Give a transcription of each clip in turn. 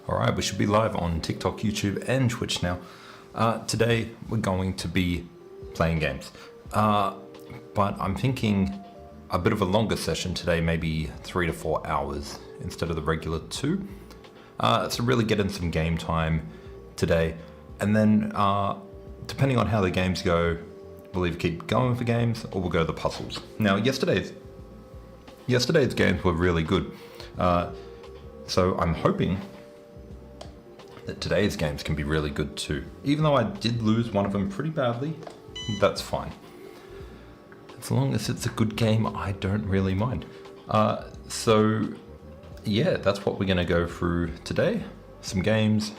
Alright, we should be live on TikTok, YouTube, and Twitch now. Today we're going to be playing games. But I'm thinking a bit of a longer session today, maybe 3 to 4 hours instead of the regular 2. So really get in some game time today. And then depending on how the games go, we'll either keep going for games or we'll go to the puzzles. Now yesterday's games were really good. So I'm hoping that today's games can be really good too. Even though I did lose one of them pretty badly, that's fine. As long as it's a good game, I don't really mind. So yeah, that's what we're gonna go through today. Some games,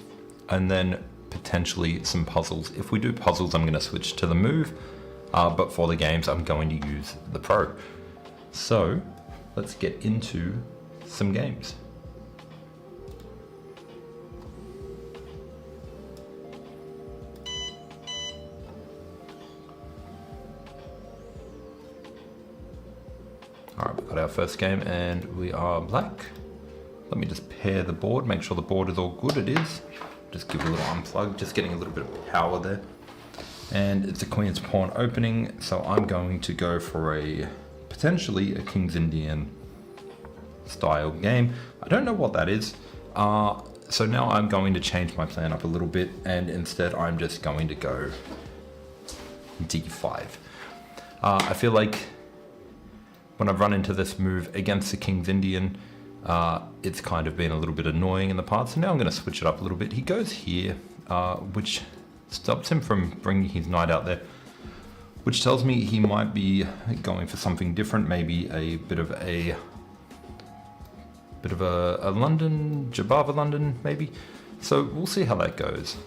and then potentially some puzzles. If we do puzzles, I'm gonna switch to the Move, but for the games, I'm going to use the Pro. So let's get into some games. Alright, we've got our first game and we are black. Let me just pair the board, make sure the board is all good. It is. Just give it a little unplug, just getting a little bit of power there. And it's a Queen's Pawn opening, so I'm going to go for potentially a King's Indian style game. I don't know what that is. So now I'm going to change my plan up a little bit, and instead I'm just going to go D5. I feel like when I've run into this move against the King's Indian, it's kind of been a little bit annoying in the past, so now I'm going to switch it up a little bit. He goes here, which stops him from bringing his knight out there, which tells me he might be going for something different, maybe a bit of a London, Jabava London, maybe. So we'll see how that goes.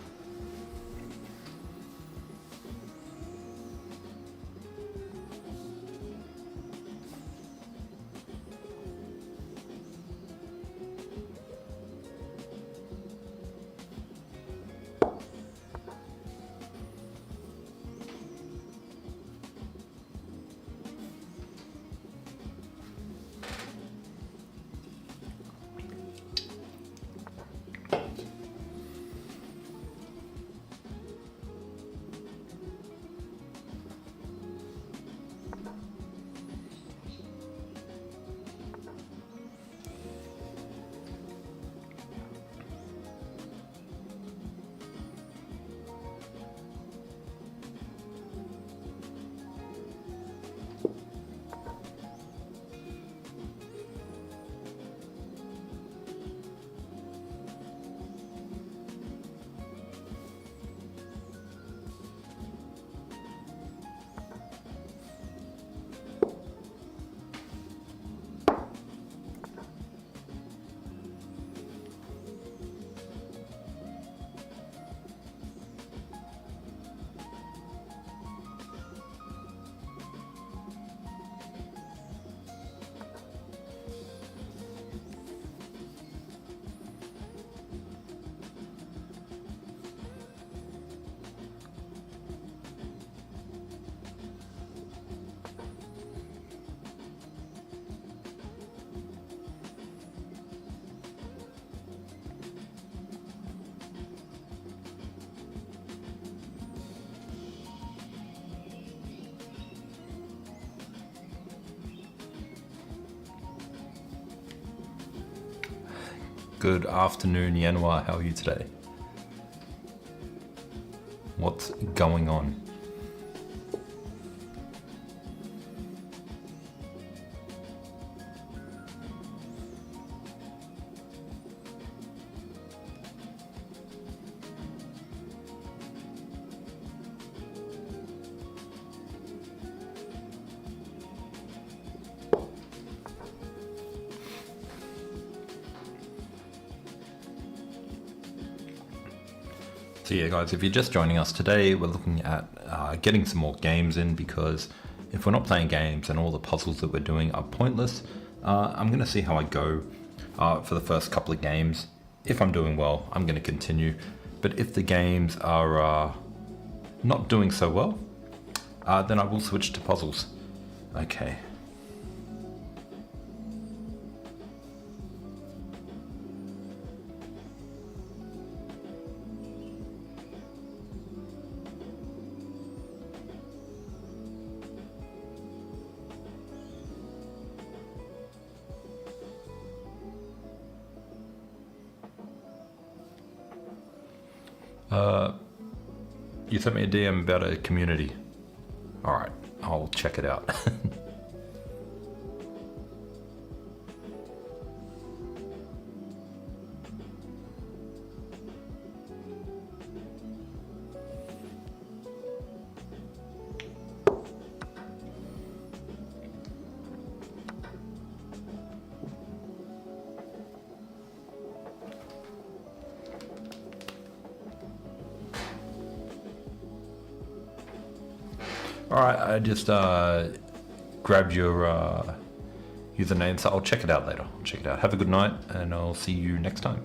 Good afternoon, Yanhua. How are you today? What's going on? So yeah guys, if you're just joining us today, we're looking at getting some more games in, because if we're not playing games, then all the puzzles that we're doing are pointless. I'm going to see how I go for the first couple of games. If I'm doing well, I'm going to continue. But if the games are not doing so well, then I will switch to puzzles. Okay. You sent me a DM about a community. Alright, I'll check it out. Alright, I just grabbed your username, so I'll check it out later. I'll check it out. Have a good night, and I'll see you next time.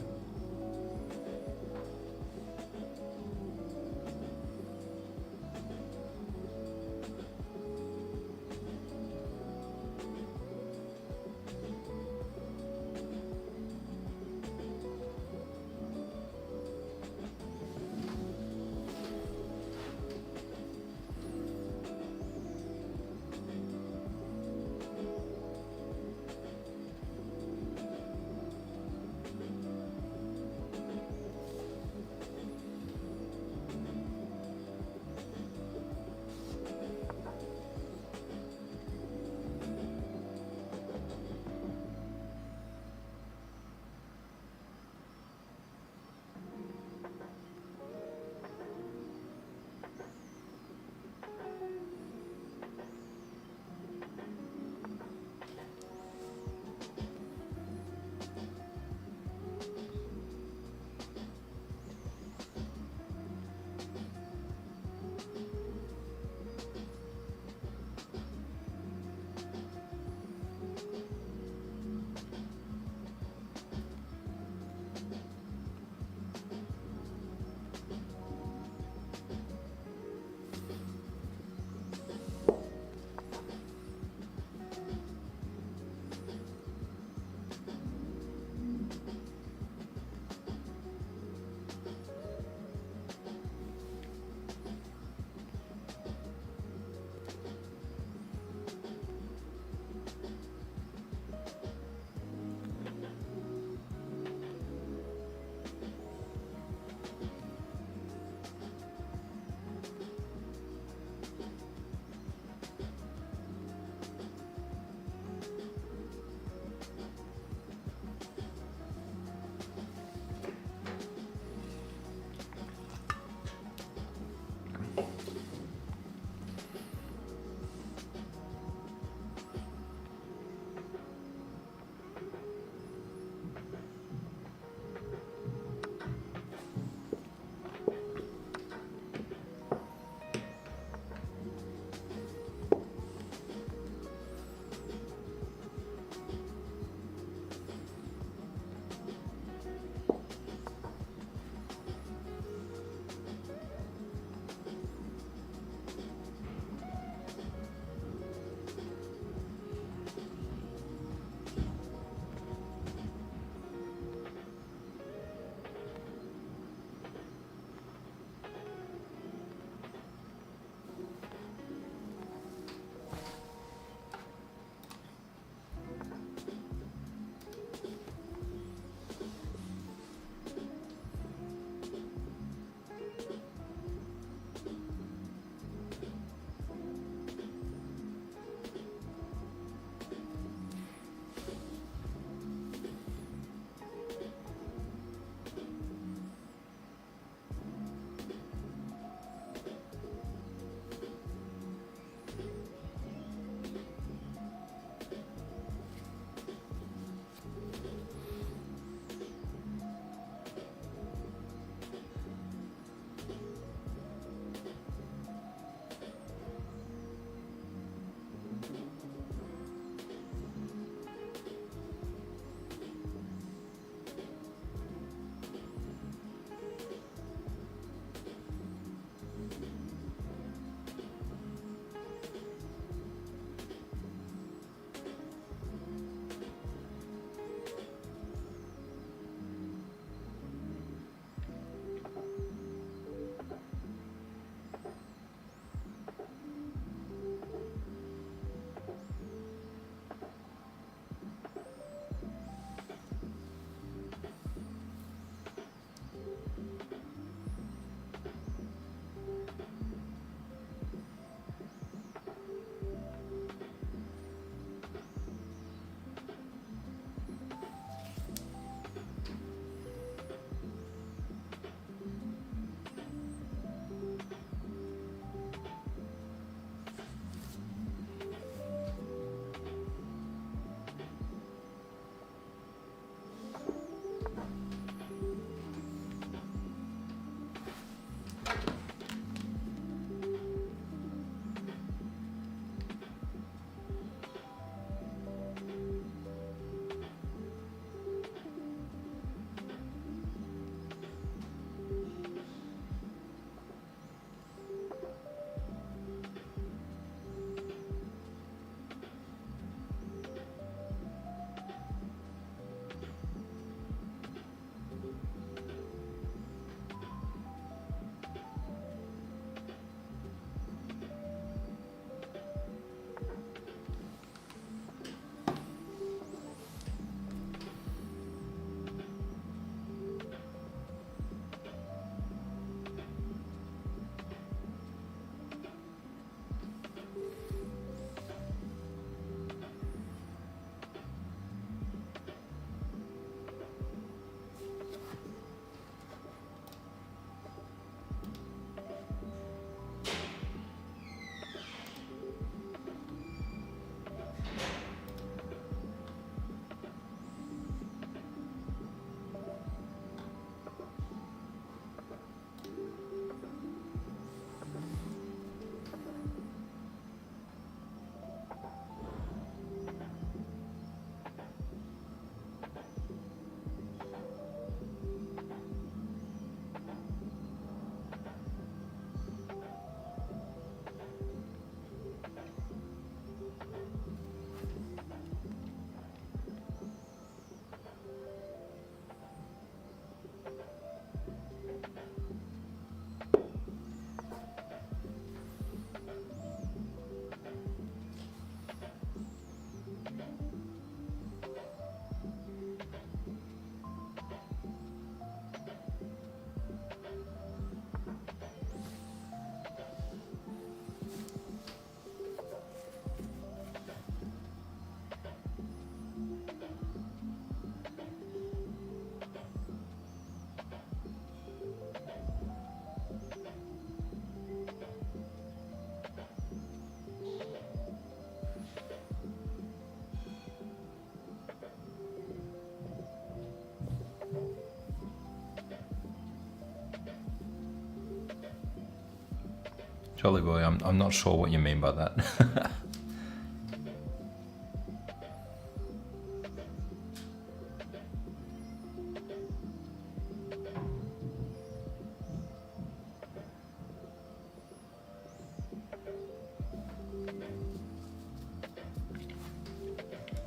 Jolly boy, I'm not sure what you mean by that.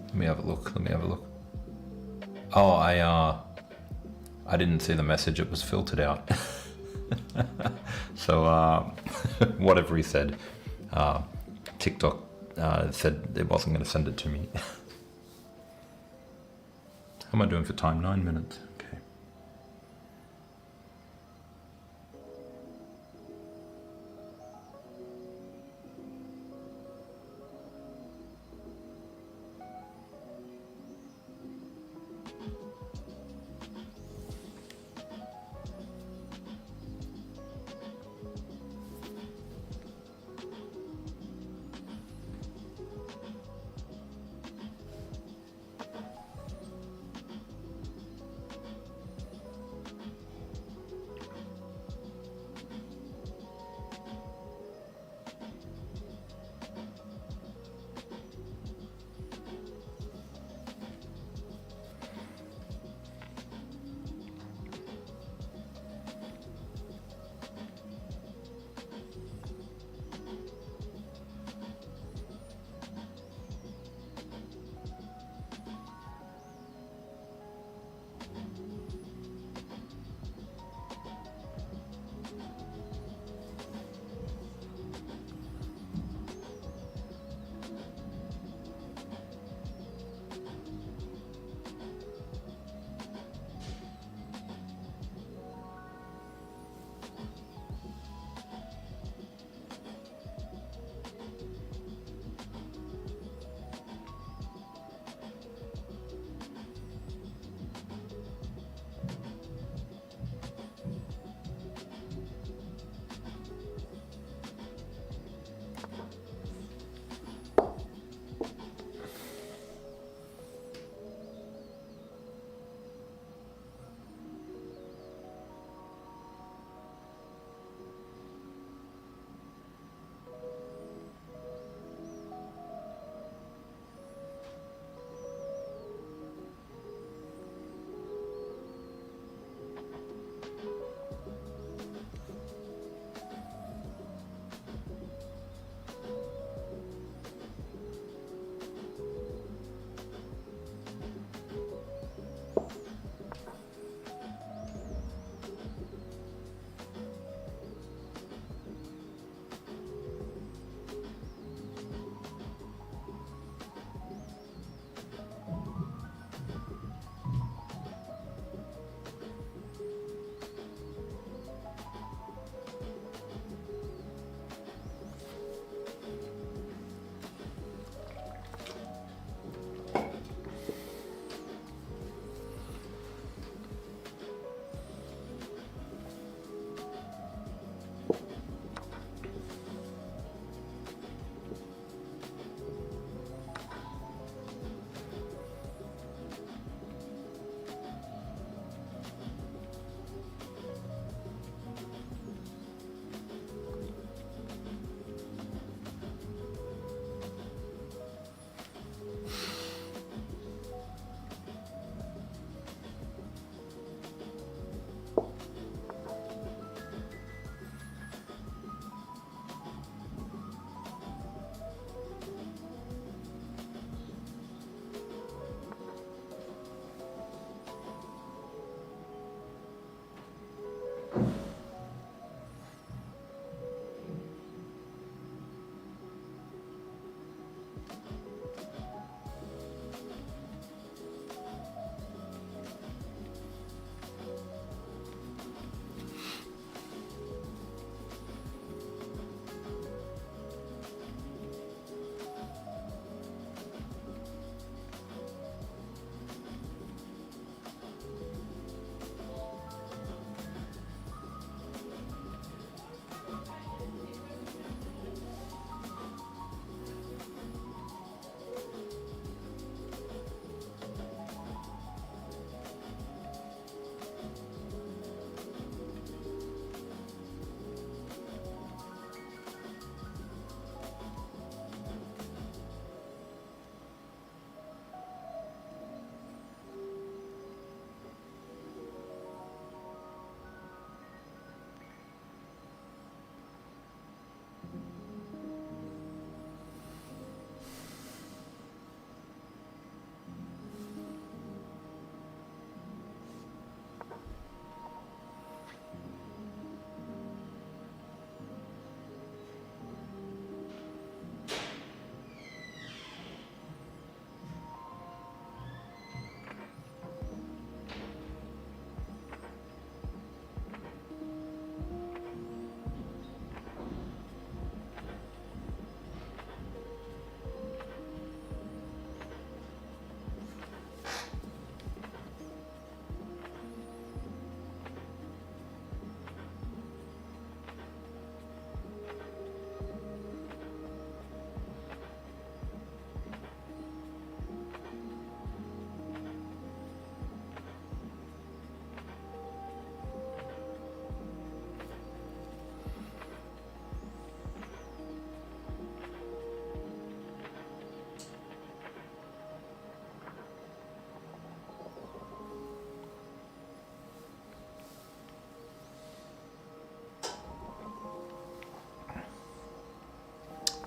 Let me have a look. Oh, I didn't see the message, it was filtered out. So, whatever he said, TikTok said it wasn't going to send it to me. How am I doing for time? 9 minutes. Okay.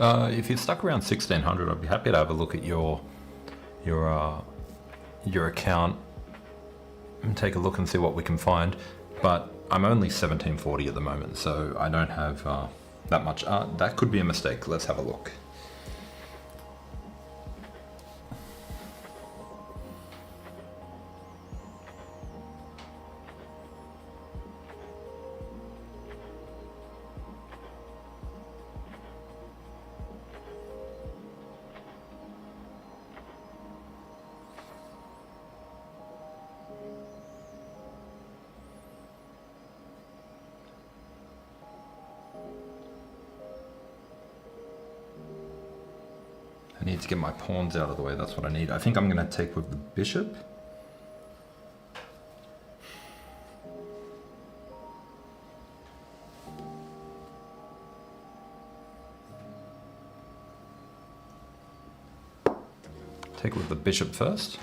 If you're stuck around 1600, I'd be happy to have a look at your account and take a look and see what we can find. But I'm only 1740 at the moment, so I don't have that much. That could be a mistake. Let's have a look. I need to get my pawns out of the way, that's what I need. I think I'm going to take with the bishop. Take with the bishop first.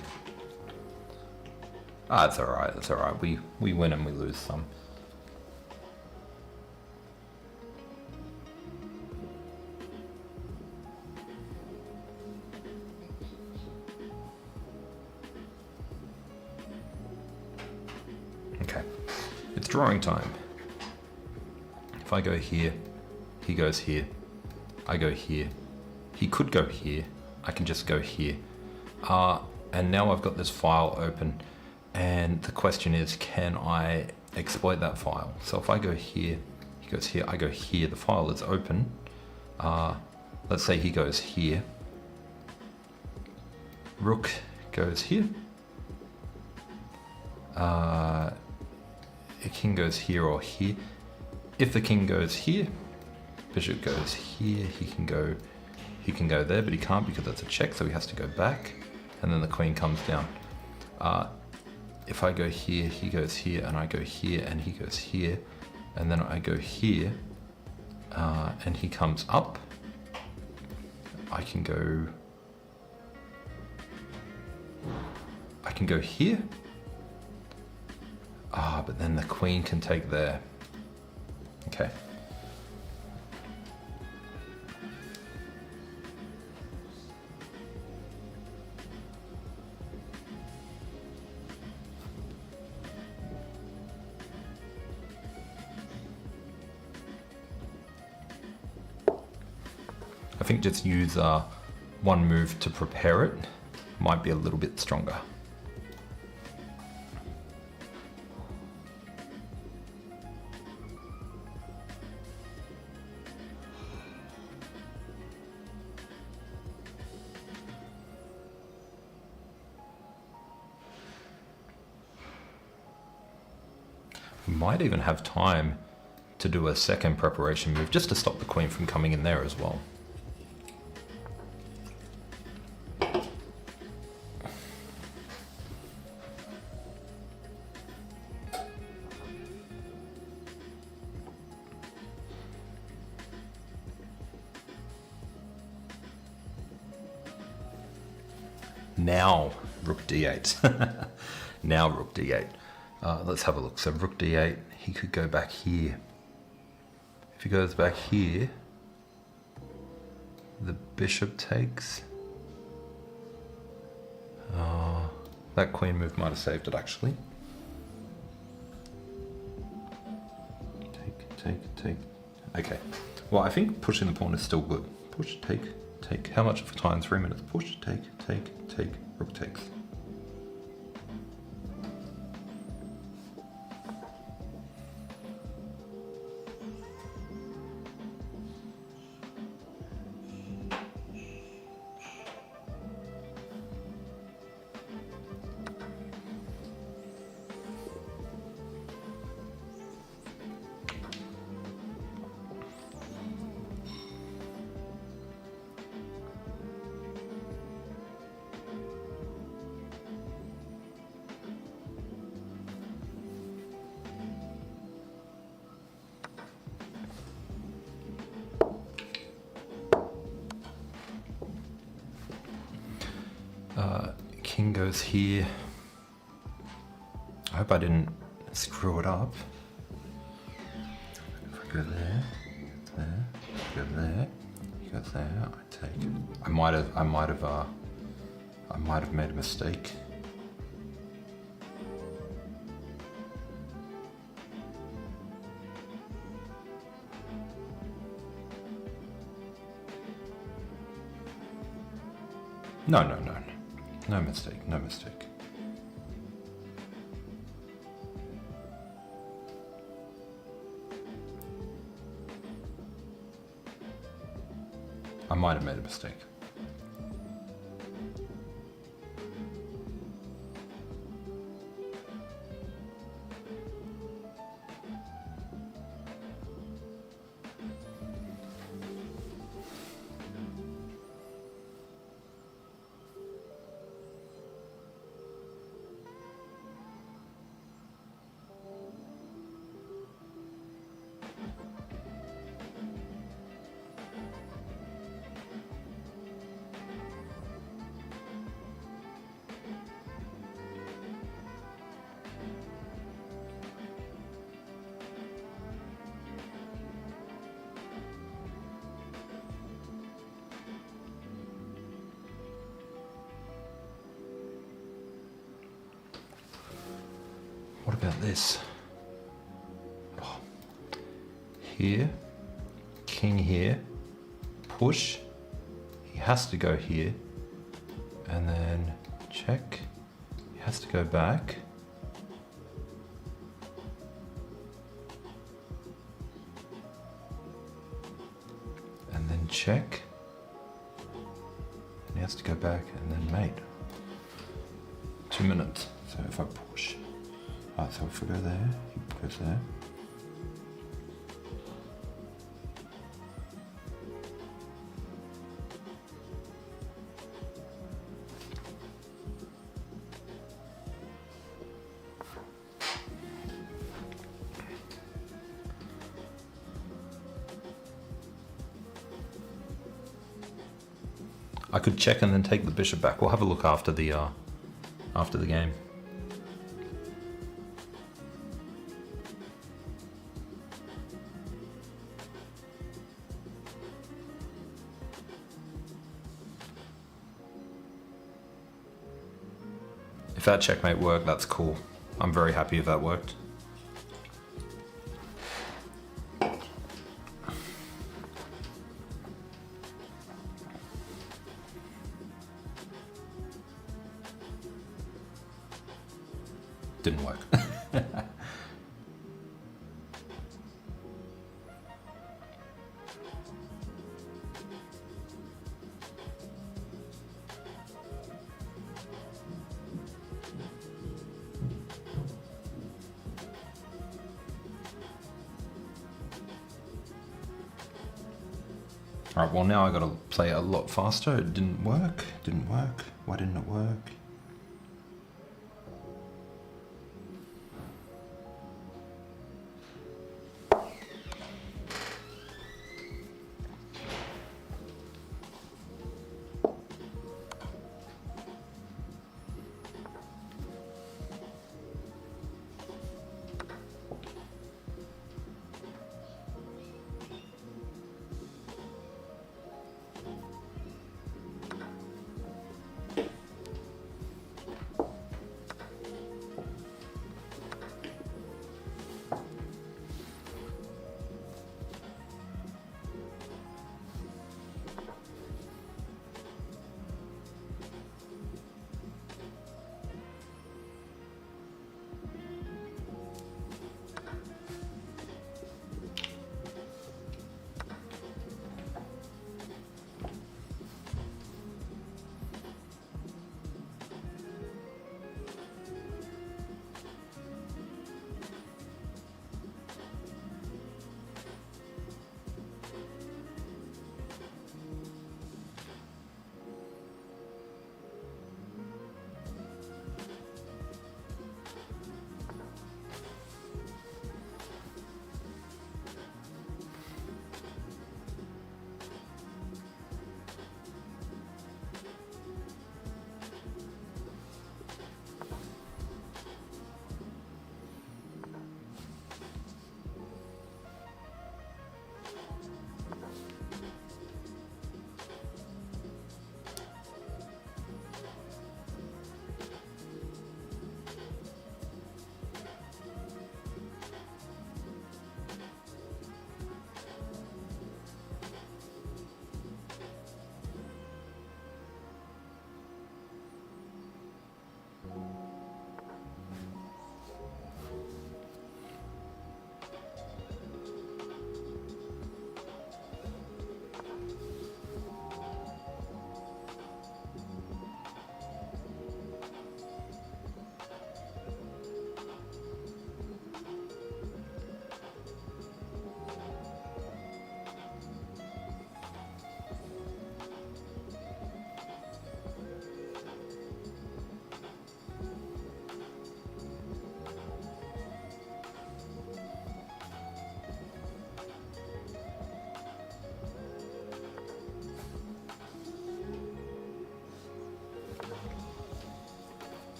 That's alright, that's alright. We win and we lose some. Okay, it's drawing time. If I go here, he goes here, I go here. He could go here, I can just go here. And now I've got this file open, and the question is, can I exploit that file? So if I go here, he goes here, I go here, the file is open. Let's say he goes here. Rook goes here. The king goes here or here. If the king goes here, bishop goes here, he can go there, but he can't because that's a check, so he has to go back, and then the queen comes down. If I go here, he goes here, and I go here, and he goes here, and then I go here, and he comes up. I can go here. But then the queen can take there. Okay. I think just use one move to prepare it might be a little bit stronger. We might even have time to do a second preparation move just to stop the queen from coming in there as well. Now rook d8. Now rook d8. Let's have a look. So rook d8, he could go back here. If he goes back here, the bishop takes. That queen move might have saved it actually. Take. Okay. Well, I think pushing the pawn is still good. Push, take. How much of time? 3 minutes. Push, take. Rook takes. King goes here. I hope I didn't screw it up. If I go there, go there, go there. I take. I might have made a mistake. No, no, no, no. No mistake, no mistake. I might have made a mistake. What about this? Oh. Here, king here, push. He has to go here, and then check. He has to go back. And then check. And he has to go back and then mate. 2 minutes. So if I push. Alright, so if we go there, he goes there. I could check and then take the bishop back. We'll have a look after the game. If that checkmate worked, that's cool. I'm very happy if that worked. Didn't work. Alright, well now I gotta play a lot faster. It didn't work. Didn't work. Why didn't it work?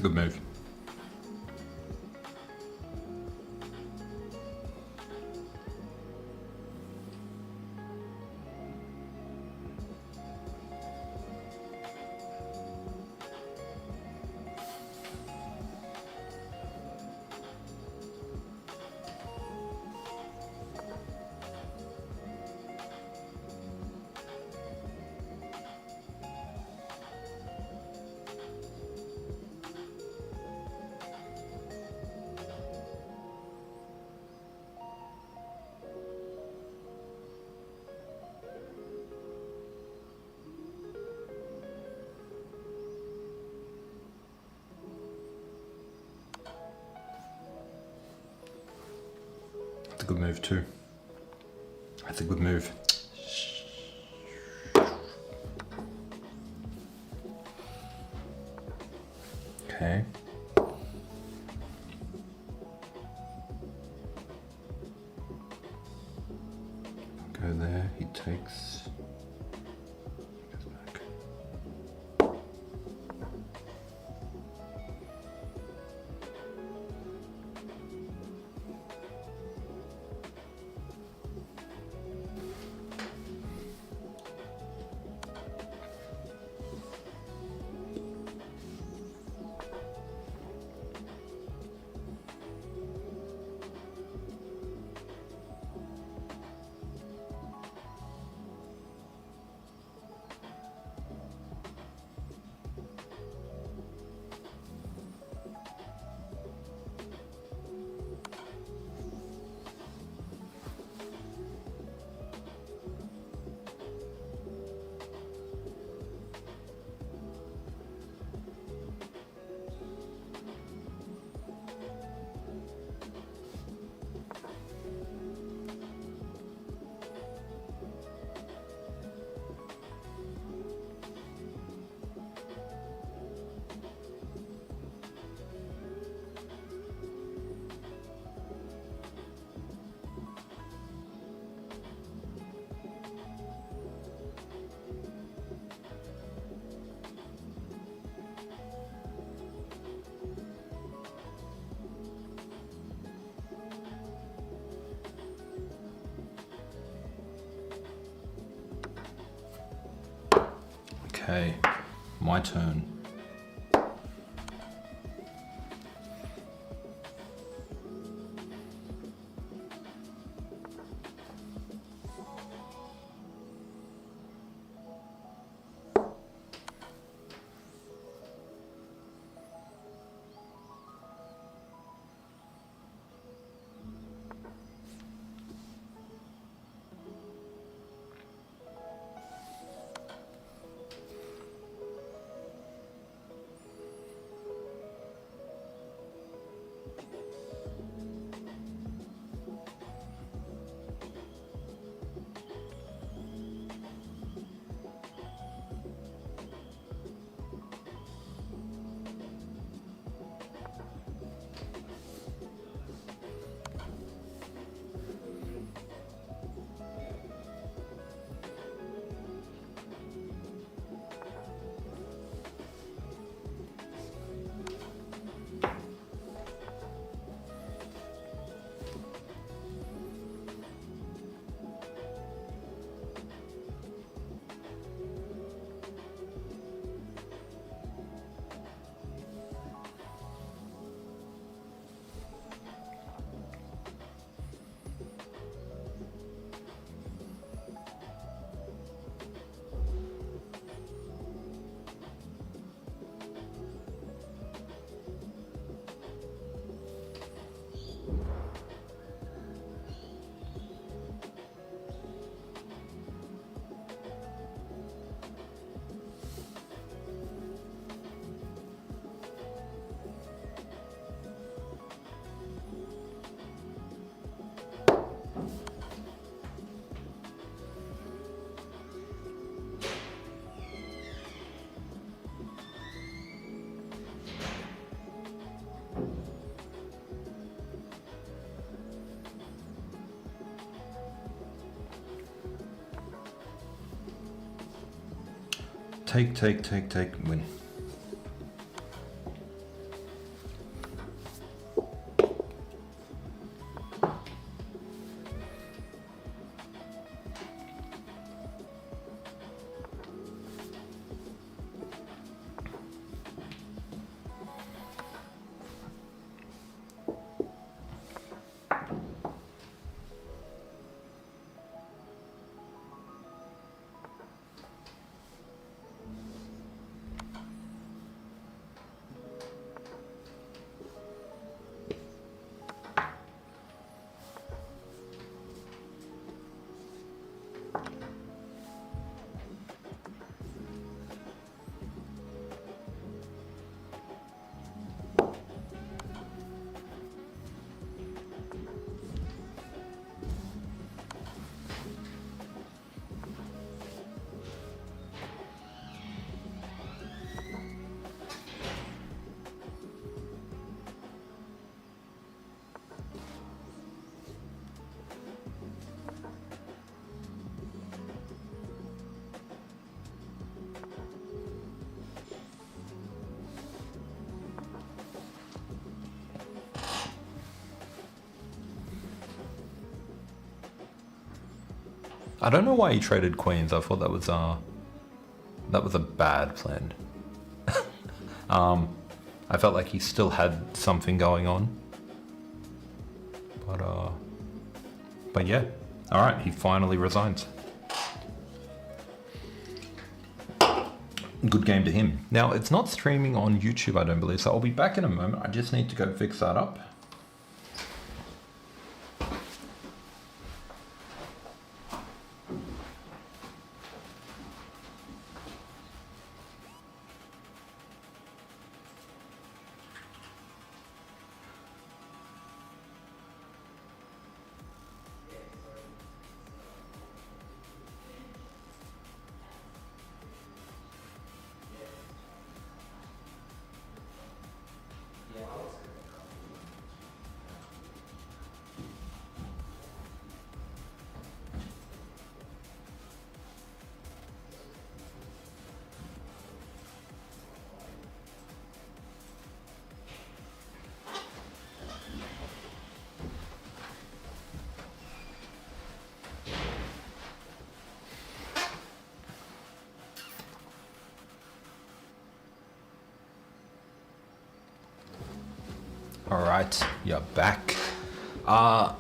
good move. That's a good move too. That's a good move. Okay. Go there, he takes. Goes back. Okay, my turn. Take, win. I don't know why he traded queens. I thought that was a bad plan. I felt like he still had something going on. But yeah. All right, he finally resigns. Good game to him. Now, it's not streaming on YouTube, I don't believe, so I'll be back in a moment. I just need to go fix that up. All right, you're back. Can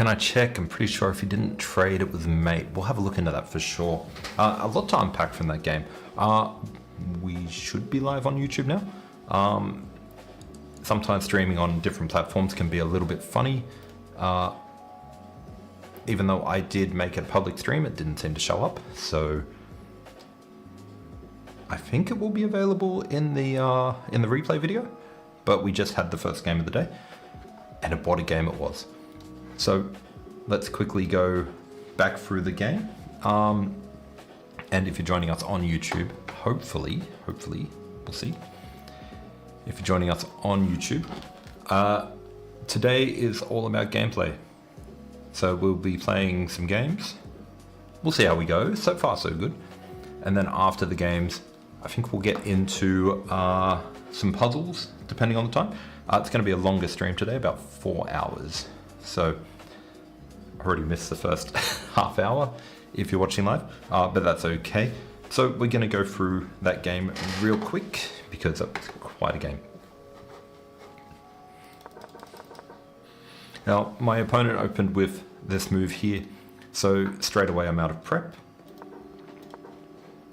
I check? I'm pretty sure if he didn't trade it with mate. We'll have a look into that for sure. A lot to unpack from that game. We should be live on YouTube now. Sometimes streaming on different platforms can be a little bit funny. Even though I did make it a public stream, it didn't seem to show up. So I think it will be available in the replay video, but we just had the first game of the day, and what a game it was. So let's quickly go back through the game. And if you're joining us on YouTube, hopefully, we'll see. If you're joining us on YouTube, today is all about gameplay. So we'll be playing some games. We'll see how we go. So far, so good. And then after the games, I think we'll get into some puzzles, depending on the time. It's going to be a longer stream today, about 4 hours. So I already missed the first half hour if you're watching live, but that's okay. So we're going to go through that game real quick because it's quite a game. Now, my opponent opened with this move here, so straight away I'm out of prep.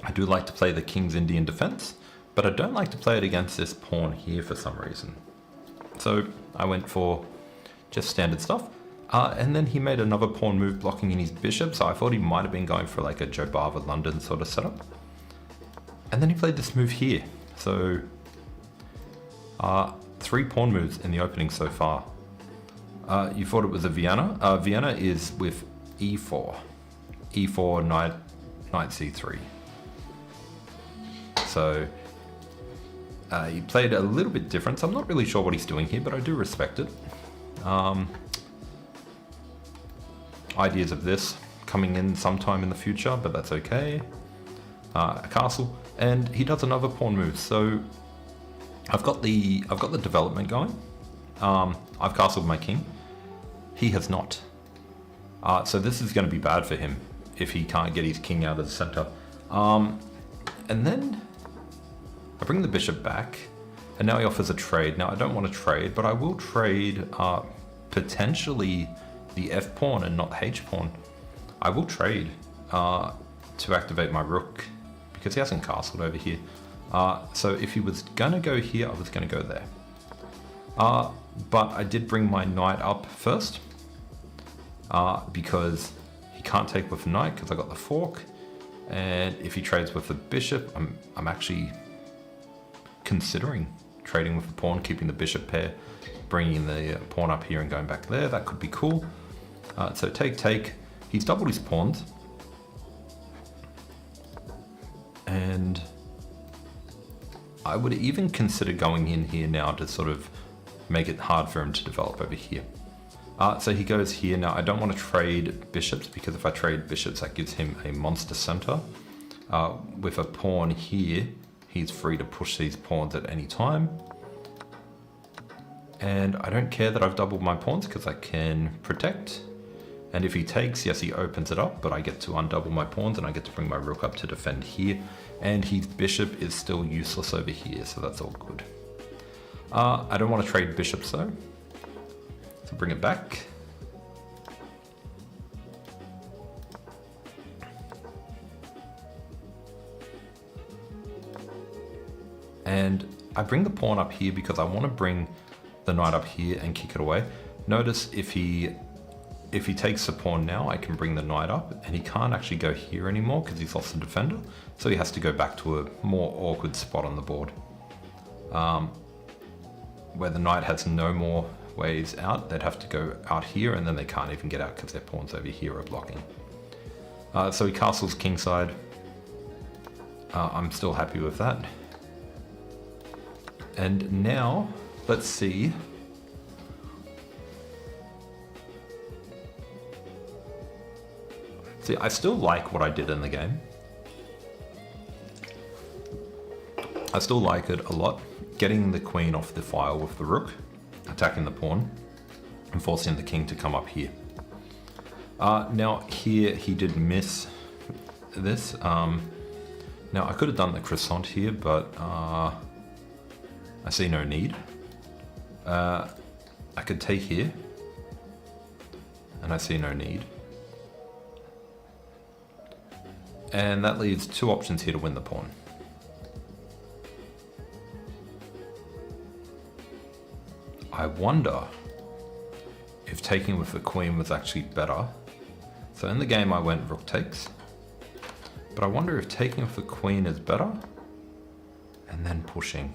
I do like to play the King's Indian defense, but I don't like to play it against this pawn here for some reason. So I went for just standard stuff. And then he made another pawn move blocking in his bishop, so I thought he might have been going for like a Joe Barber London sort of setup. And then he played this move here. So 3 pawn moves in the opening so far. You thought it was a Vienna. Vienna is with e4. e4, knight c3. So he played a little bit different, so I'm not really sure what he's doing here, but I do respect it. Ideas of this coming in sometime in the future, but that's okay. A castle, and he does another pawn move. So I've got the development going. I've castled my king. He has not. So this is going to be bad for him if he can't get his king out of the center. And then I bring the bishop back, and now he offers a trade. Now I don't want to trade, but I will trade potentially the f pawn and not the h pawn. I will trade to activate my rook because he hasn't castled over here. So if he was gonna go here, I was gonna go there. But I did bring my knight up first because he can't take with the knight because I got the fork. And if he trades with the bishop, I'm actually considering trading with the pawn, keeping the bishop pair, bringing the pawn up here and going back there. That could be cool. So take. He's doubled his pawns. And I would even consider going in here now to sort of make it hard for him to develop over here. So he goes here. Now I don't want to trade bishops because if I trade bishops, that gives him a monster center. With a pawn here, he's free to push these pawns at any time. And I don't care that I've doubled my pawns because I can protect. And if he takes, yes, he opens it up, but I get to undouble my pawns and I get to bring my rook up to defend here. And his bishop is still useless over here, so that's all good. I don't want to trade bishops though, so bring it back. And I bring the pawn up here because I want to bring the knight up here and kick it away. Notice if he takes the pawn now, I can bring the knight up, and he can't actually go here anymore because he's lost the defender. So he has to go back to a more awkward spot on the board, where the knight has no more ways out. They'd have to go out here, and then they can't even get out because their pawns over here are blocking. So he castles kingside. I'm still happy with that. And now, let's see. See, I still like what I did in the game. I still like it a lot. Getting the queen off the file with the rook, attacking the pawn, and forcing the king to come up here. Now here he did miss this. Now I could have done the croissant here, but I see no need. I could take here, and I see no need. And that leaves two options here to win the pawn. I wonder if taking with the queen was actually better. So in the game I went rook takes, but I wonder if taking with the queen is better and then pushing.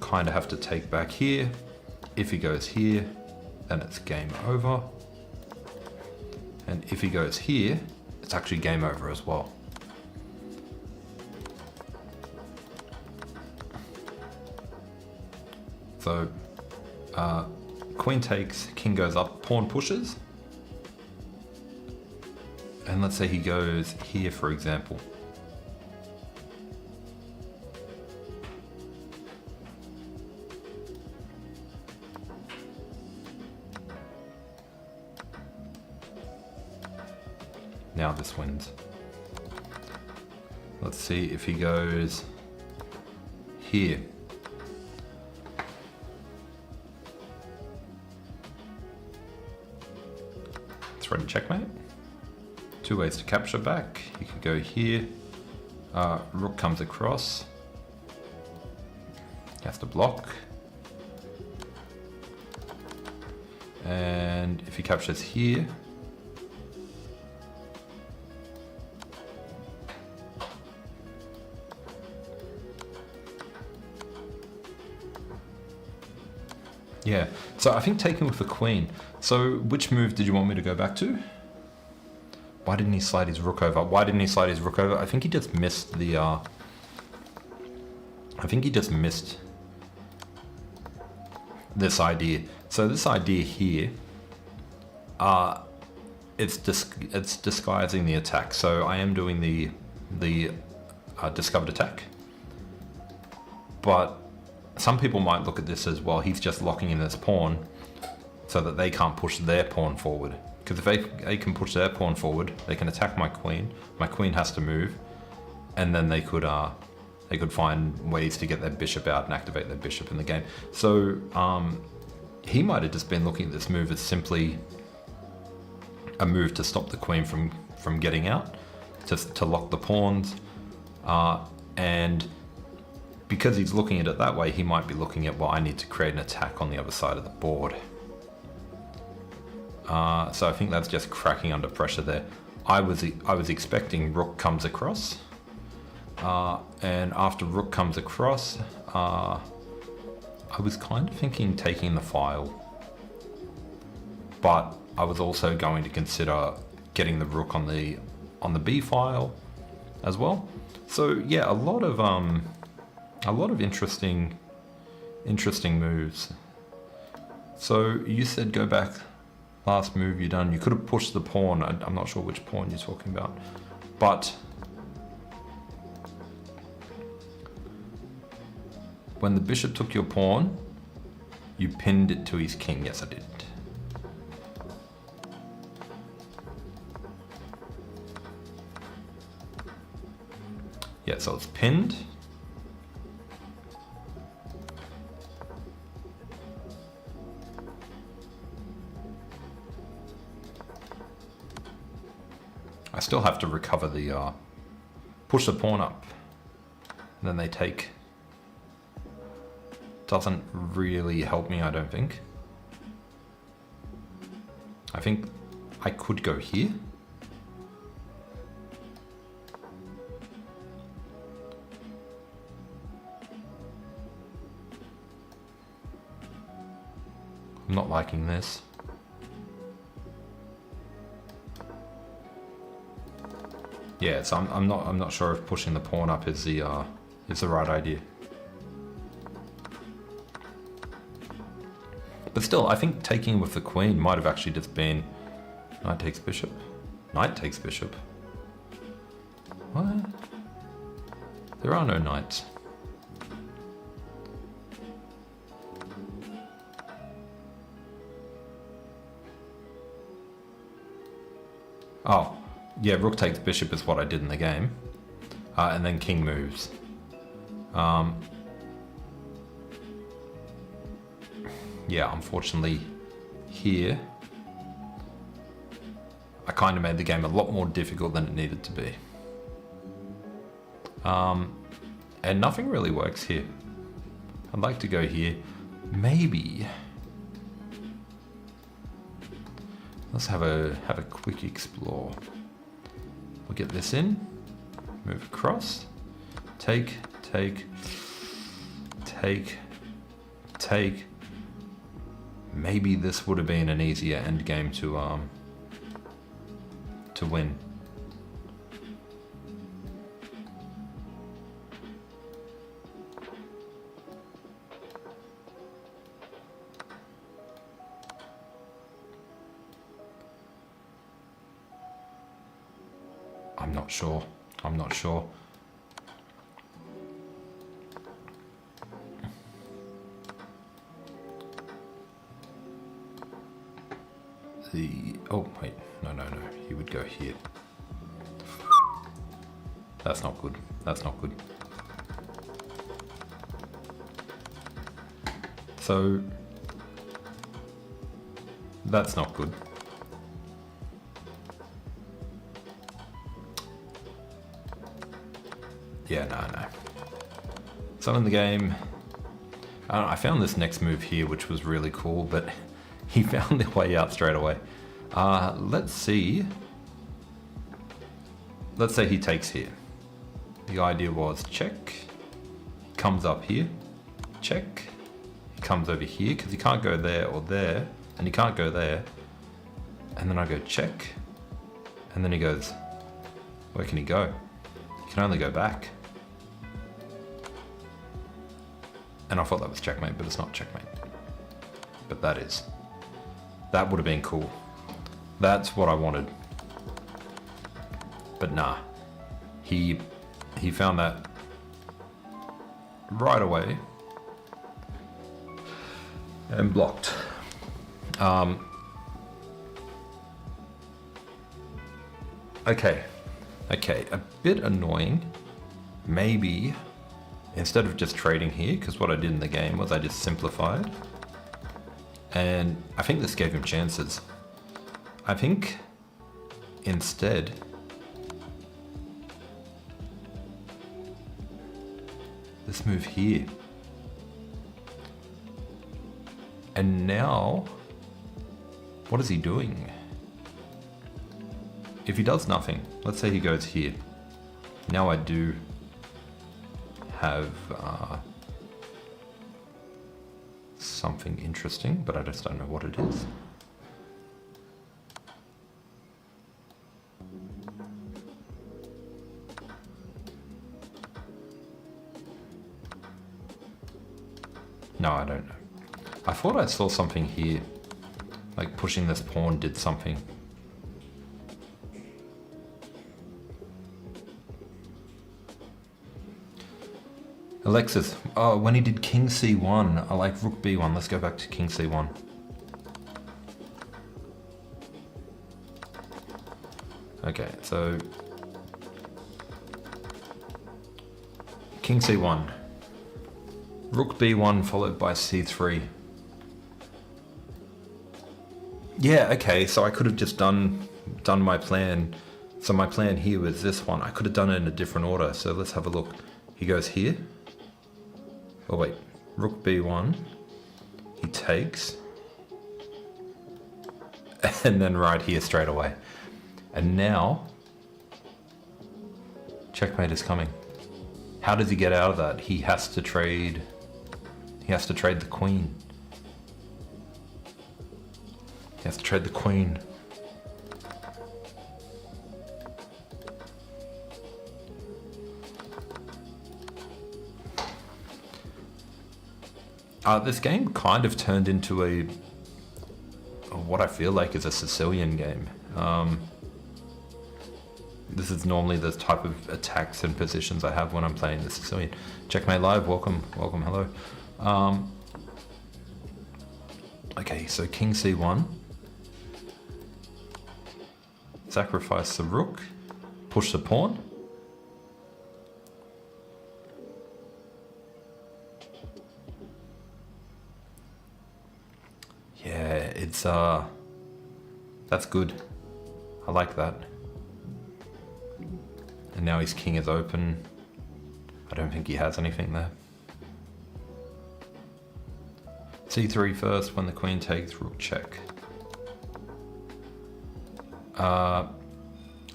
Kind of have to take back here. If he goes here, then it's game over. And if he goes here, it's actually game over as well. So, queen takes, king goes up, pawn pushes. And let's say he goes here, for example. Now this wins. Let's see if he goes here. It's ready checkmate. Two ways to capture back. You could go here. Rook comes across. He has to block. And if he captures here, yeah, so I think taking with the queen. So which move did you want me to go back to? Why didn't he slide his rook over? Why didn't he slide his rook over? I think he just missed the, I think he just missed this idea. So this idea here, it's disguising the attack. So I am doing the discovered attack. But some people might look at this as, well, he's just locking in this pawn so that they can't push their pawn forward. Because if they can push their pawn forward, they can attack my queen. My queen has to move, and then they could find ways to get their bishop out and activate their bishop in the game. So he might have just been looking at this move as simply a move to stop the queen from getting out, to lock the pawns, and because he's looking at it that way, he might be looking at, well, I need to create an attack on the other side of the board. So I think that's just cracking under pressure there. I was expecting rook comes across, and after rook comes across, I was kind of thinking taking the file, but I was also going to consider getting the rook on the b file as well. So yeah, a lot of interesting moves. So you said go back, last move you done. You could have pushed the pawn. I'm not sure which pawn you're talking about, but When the bishop took your pawn, you pinned it to his king. Yes, I did. Yeah, so it's pinned. I still have to recover the, push the pawn up. And then they take. Doesn't really help me, I don't think. I think I could go here. I'm not liking this. Yeah, so I'm not sure if pushing the pawn up is the right idea. But still, I think taking with the queen might have actually just been knight takes bishop. Knight takes bishop. What? There are no knights. Oh, yeah, rook takes bishop is what I did in the game. And then king moves. Yeah, unfortunately, here, I kind of made the game a lot more difficult than it needed to be. And nothing really works here. I'd like to go here. Maybe. Let's have a quick explore. We'll get this in, move across, take. Maybe this would have been an easier endgame to win. I'm not sure. Oh, wait. No. He would go here. That's not good. So, that's not good. Yeah, no. So in the game, I found this next move here, which was really cool, but he found the way out straight away. Let's see. Let's say he takes here. The idea was check, comes up here, check, he comes over here, because he can't go there or there, and he can't go there. And then I go check, and then he goes, where can he go? He can only go back. And I thought that was checkmate, but it's not checkmate. But that is. That would have been cool. That's what I wanted. But nah. He found that right away and blocked. Okay, a bit annoying. Maybe instead of just trading here, because what I did in the game was I just simplified. And I think this gave him chances. I think instead this move here. And now, what is he doing? If he does nothing, let's say he goes here. Now I do have something interesting, but I just don't know what it is. No, I don't know. I thought I saw something here, like pushing this pawn did something. Alexis, oh, when he did king c1, I like rook b1. Let's go back to king c1. Okay, so king c1, rook b1 followed by c3. Yeah, okay, so I could have just done my plan. So my plan here was this one. I could have done it in a different order. So let's have a look. He goes here. Oh wait, rook b1. He takes. And then right here straight away. And now, checkmate is coming. How does he get out of that? He has to trade the queen. He has to trade the queen. This game kind of turned into what I feel like is a Sicilian game. This is normally the type of attacks and positions I have when I'm playing the Sicilian. Checkmate Live, welcome, hello. Okay, so king c1. Sacrifice the rook. Push the pawn. Yeah, it's that's good. I like that. And now his king is open. I don't think he has anything there. c3 first. When the queen takes, rook check.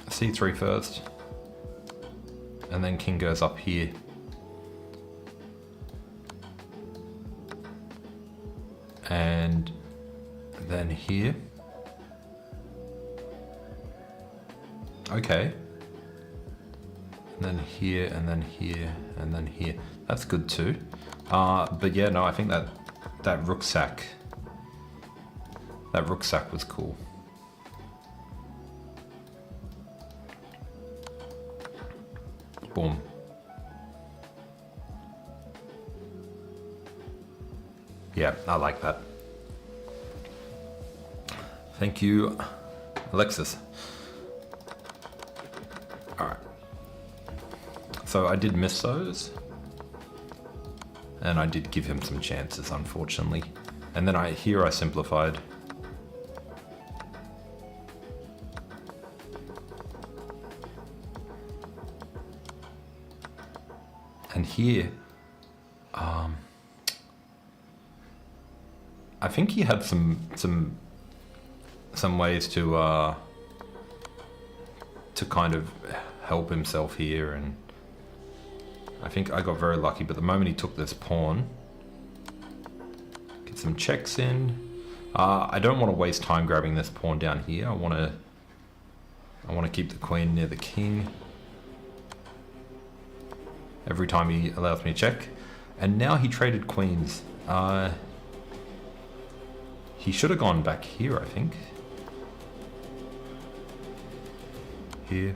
c3 first. And then king goes up here. And then here. Okay. And then here, and then here, and then here. That's good too. But yeah, no, I think that rucksack was cool. Boom. Yeah, I like that. Thank you, Alexis. All right. So I did miss those. And I did give him some chances, unfortunately. And then I simplified. And here, I think he had some ways to kind of help himself here, and I think I got very lucky. But the moment he took this pawn, get some checks in. I don't want to waste time grabbing this pawn down here. I want to keep the queen near the king. Every time he allows me to check. And now he traded queens. He should have gone back here, I think. Here.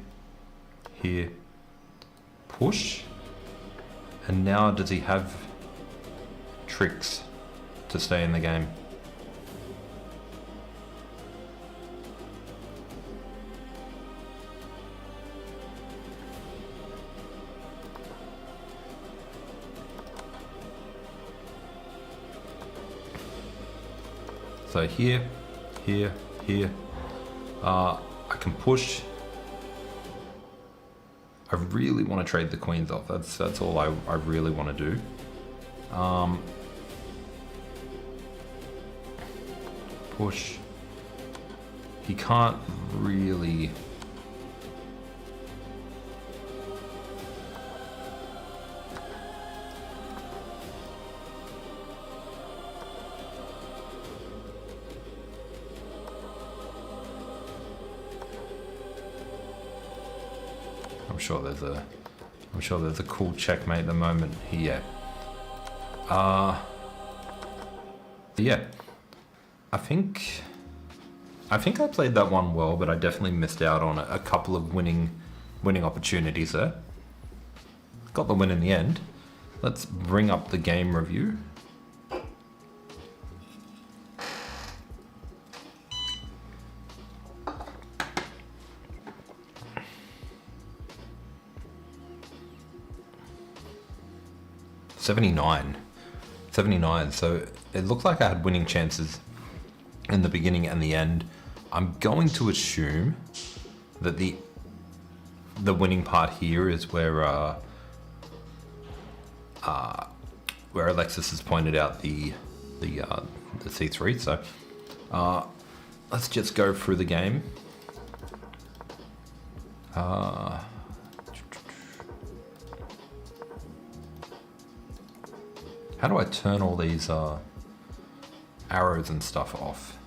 Here. Push. And now does he have tricks to stay in the game? So here, here, here, I can push. I really want to trade the queens off. That's all I really want to do. Push. He can't really. I'm sure there's a cool checkmate at the moment here. Yeah. I think I played that one well, but I definitely missed out on a couple of winning opportunities there. Got the win in the end. Let's bring up the game review. $79. So it looked like I had winning chances in the beginning and the end. I'm going to assume that the winning part here is where Alexis has pointed out the C3. So let's just go through the game. How do I turn all these arrows and stuff off?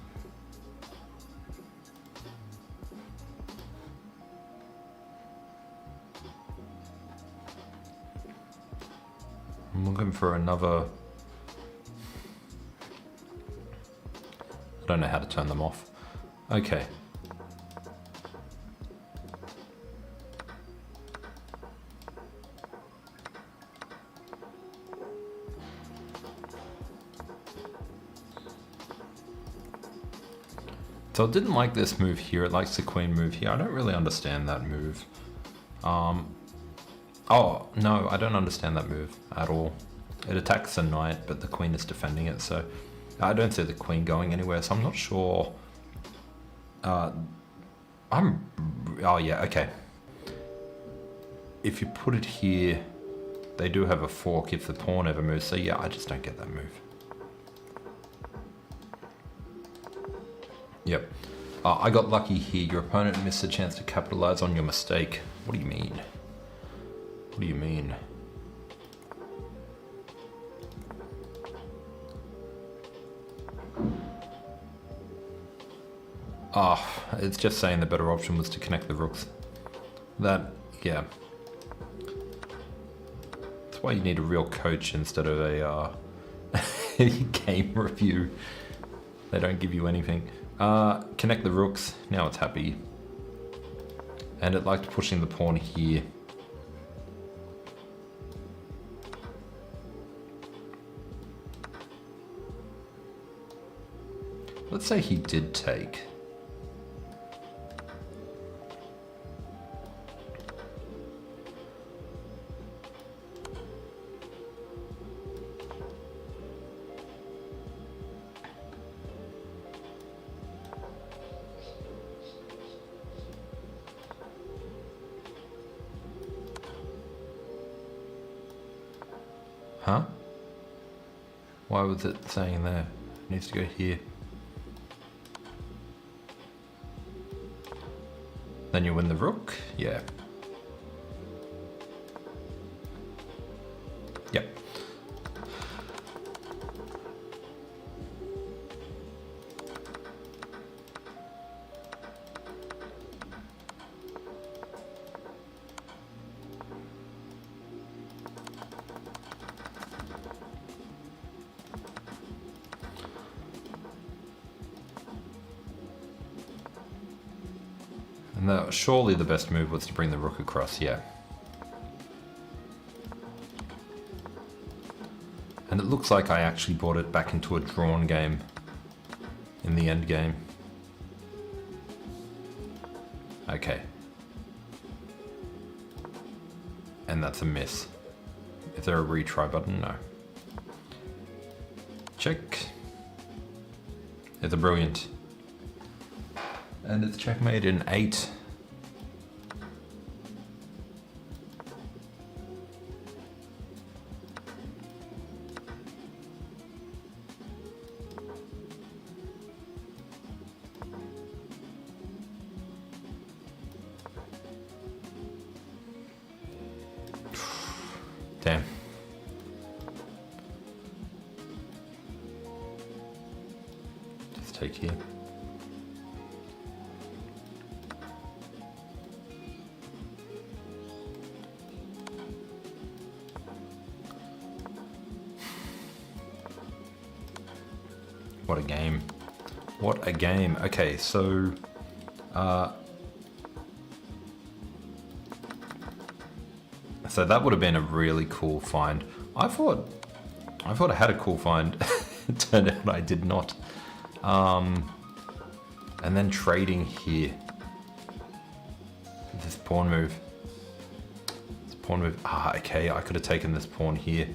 I'm looking for another... I don't know how to turn them off. Okay. So it didn't like this move here, it likes the queen move here. I don't really understand that move. Oh, no, I don't understand that move at all. It attacks the knight, but the queen is defending it, so I don't see the queen going anywhere, so I'm not sure. Oh yeah, okay. If you put it here, they do have a fork if the pawn ever moves, so yeah, I just don't get that move. Yep. I got lucky here. Your opponent missed a chance to capitalize on your mistake. What do you mean? What do you mean? It's just saying the better option was to connect the rooks. That, yeah. That's why you need a real coach instead of a game review. They don't give you anything. Connect the rooks, now it's happy. And it liked pushing the pawn here. Let's say he did take. Huh? Why was it saying there? It needs to go here. Then you win the rook? Yeah. Yep. And surely the best move was to bring the rook across, yeah. And it looks like I actually brought it back into a drawn game in the end game. Okay. And that's a miss. Is there a retry button? No. Check. It's a brilliant. And it's checkmate in 8. Damn. Just take here. What a game. What a game. Okay, so so that would have been a really cool find. I thought I had a cool find. It turned out I did not. And then trading here. This pawn move. This pawn move. Ah, okay. I could have taken this pawn here.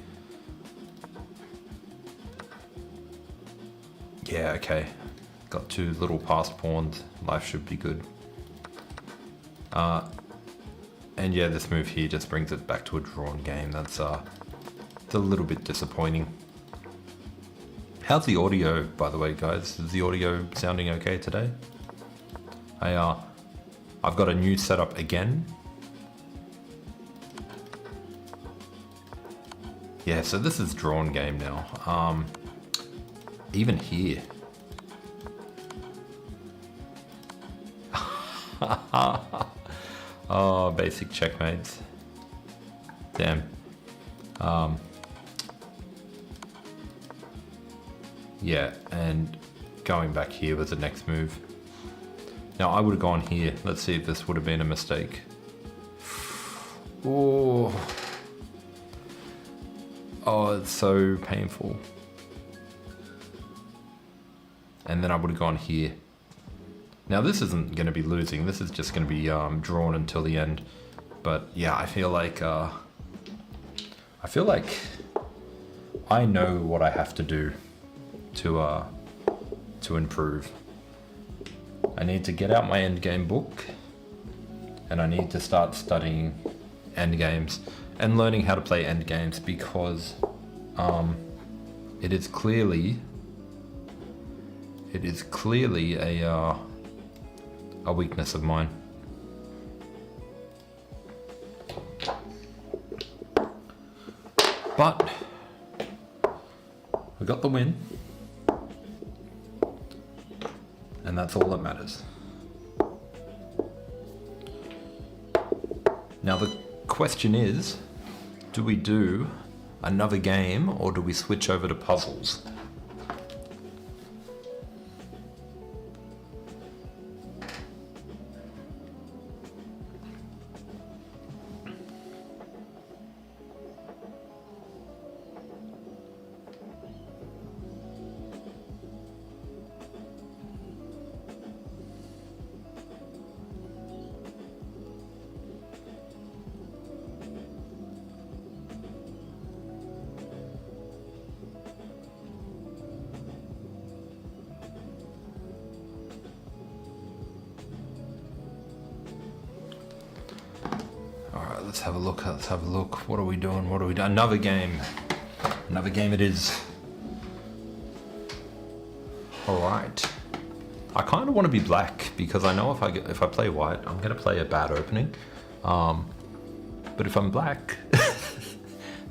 Yeah, okay. Got two little passed pawns. Life should be good. And yeah, this move here just brings it back to a drawn game. That's it's a little bit disappointing. How's the audio, by the way, guys? Is the audio sounding okay today? I've got a new setup again. Yeah, so this is drawn game now. Even here. Oh, basic checkmates. Damn. Yeah, and going back here was the next move. Now I would have gone here. Let's see if this would have been a mistake. Oh, it's so painful. And then I would have gone here. Now this isn't going to be losing. This is just going to be drawn until the end. But yeah, I feel like I know what I have to do to improve. I need to get out my endgame book, and I need to start studying endgames and learning how to play endgames, because it is clearly a weakness of mine. But we got the win, and that's all that matters. Now the question is, do we do another game or do we switch over to puzzles? Let's have a look. Let's have a look. What are we doing? What are we doing? Another game. Another game it is. All right. I kind of want to be black because I know if I play white, I'm going to play a bad opening. But if I'm black,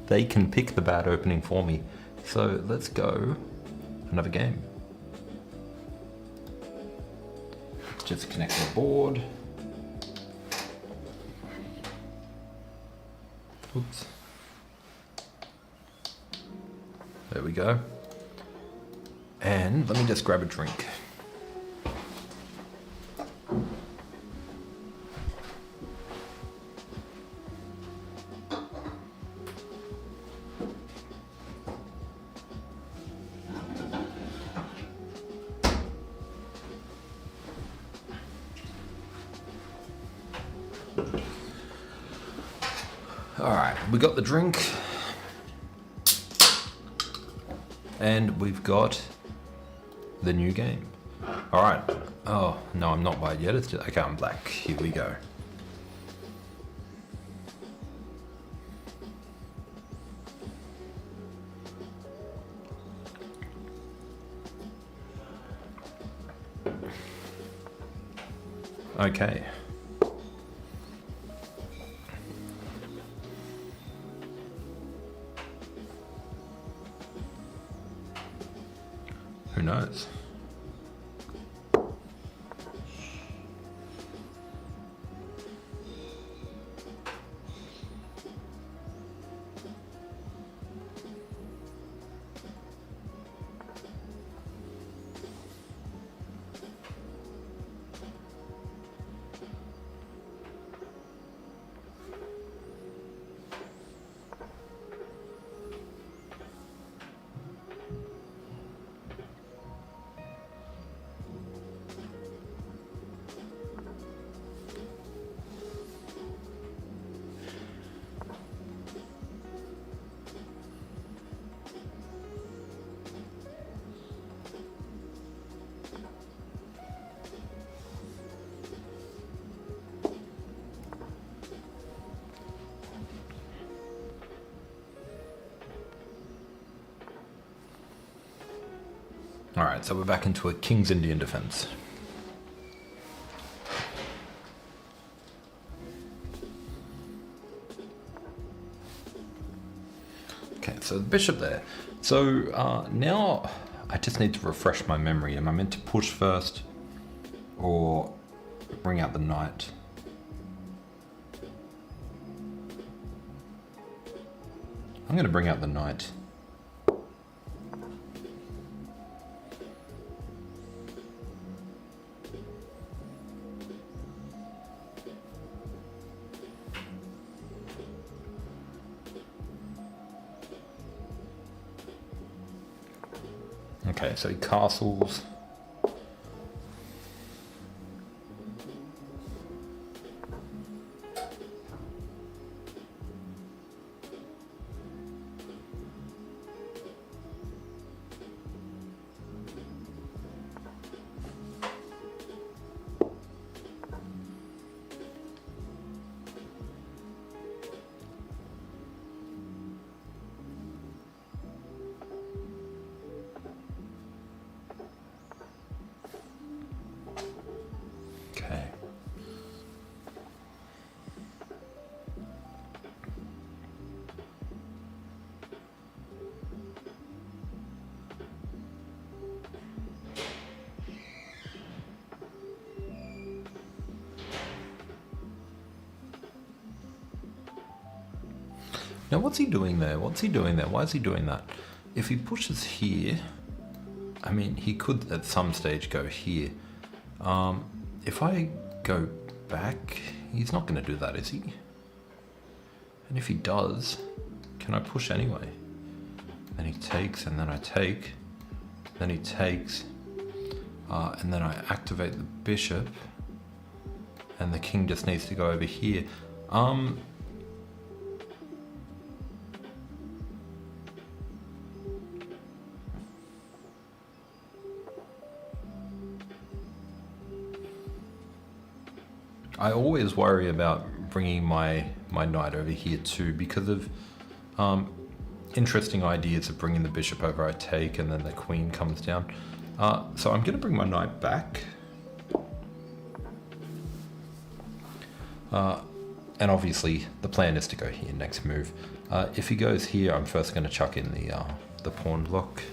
they can pick the bad opening for me. So let's go another game. Let's just connect the board. Oops. There we go. And let me just grab a drink. All right, we got the drink, and we've got the new game. All right. Oh, no, I'm not white yet. It's just, okay, I'm black. Here we go. Okay. Who knows? Alright, so we're back into a King's Indian defense. Okay, so the bishop there. So now I just need to refresh my memory. Am I meant to push first or bring out the knight? I'm going to bring out the knight. Okay, so he castles. Okay. Now what's he doing there? What's he doing there? Why is he doing that? If he pushes here, I mean, he could at some stage go here. If I go back, he's not going to do that, is he? And if he does, can I push anyway? Then he takes, and then I take. Then he takes, and then I activate the bishop. And the king just needs to go over here. I always worry about bringing my knight over here too because of interesting ideas of bringing the bishop over. I take and then the queen comes down. So I'm going to bring my knight back. And obviously the plan is to go here next move. If he goes here, I'm first going to chuck in the pawn block.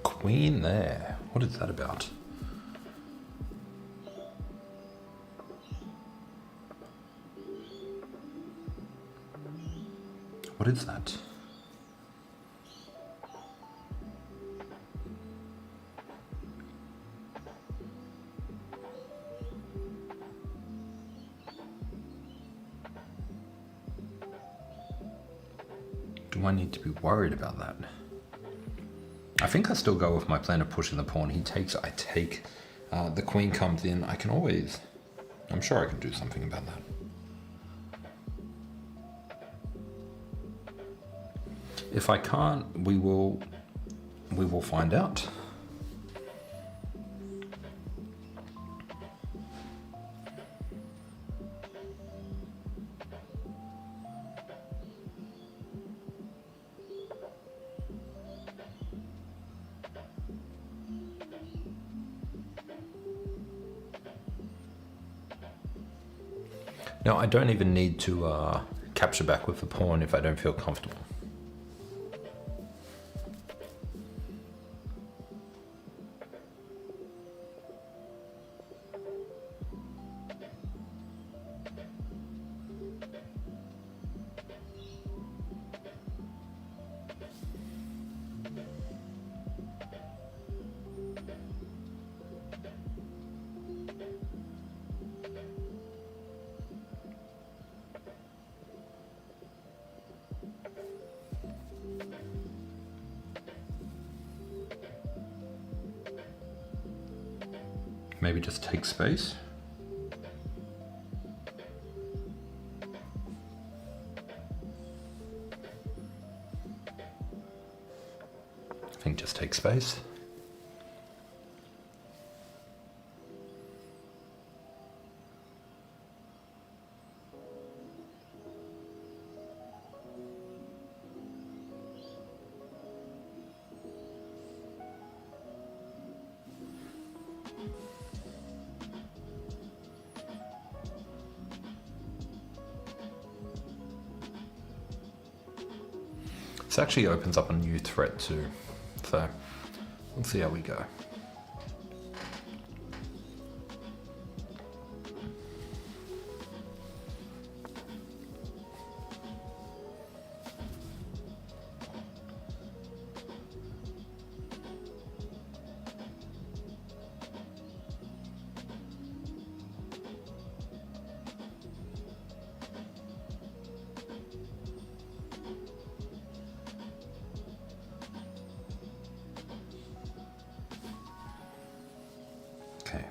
Queen there. What is that about? What is that? Do I need to be worried about that? I think I still go with my plan of pushing the pawn. He takes, I take. The queen comes in. I can always... I'm sure I can do something about that. If I can't, we will find out. Now, I don't even need to capture back with the pawn if I don't feel comfortable. Maybe just take space. take space. This actually opens up a new threat too, so we'll see how we go. Okay.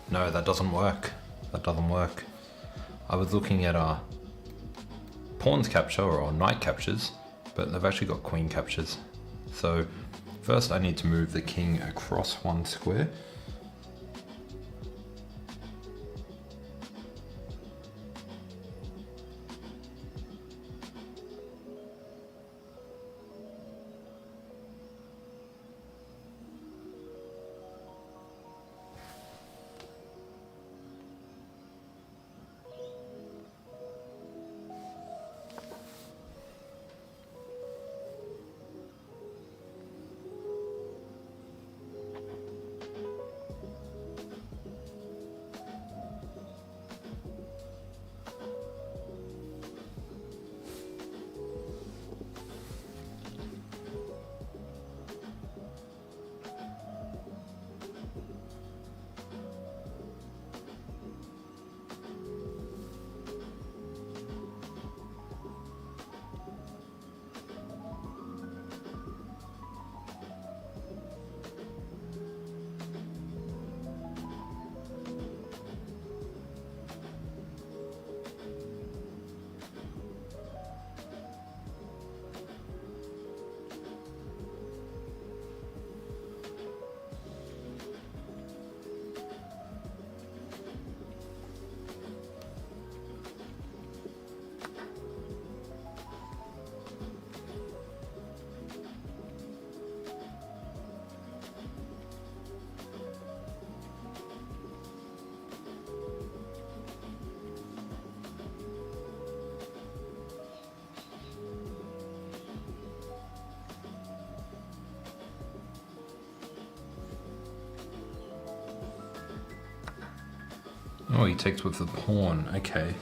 No, that doesn't work. That doesn't work. I was looking at pawns capture or knight captures, but they've actually got queen captures. So first I need to move the king across one square. Oh, he takes with the pawn, okay.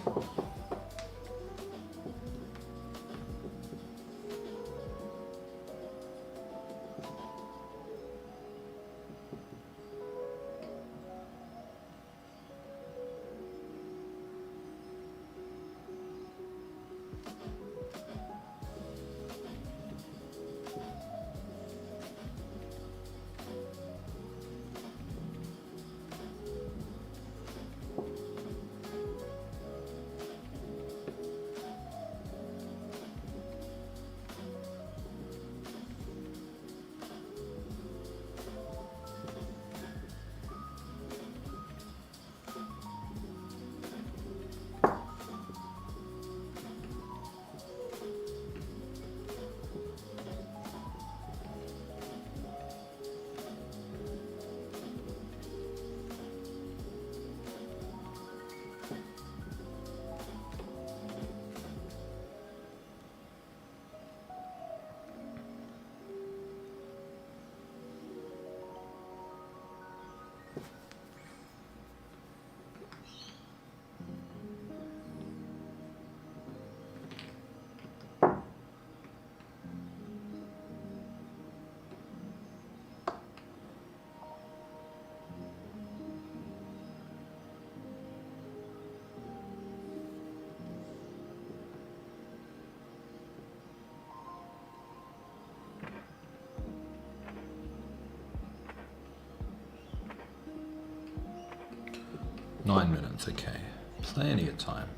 9 minutes, okay. Plenty of time.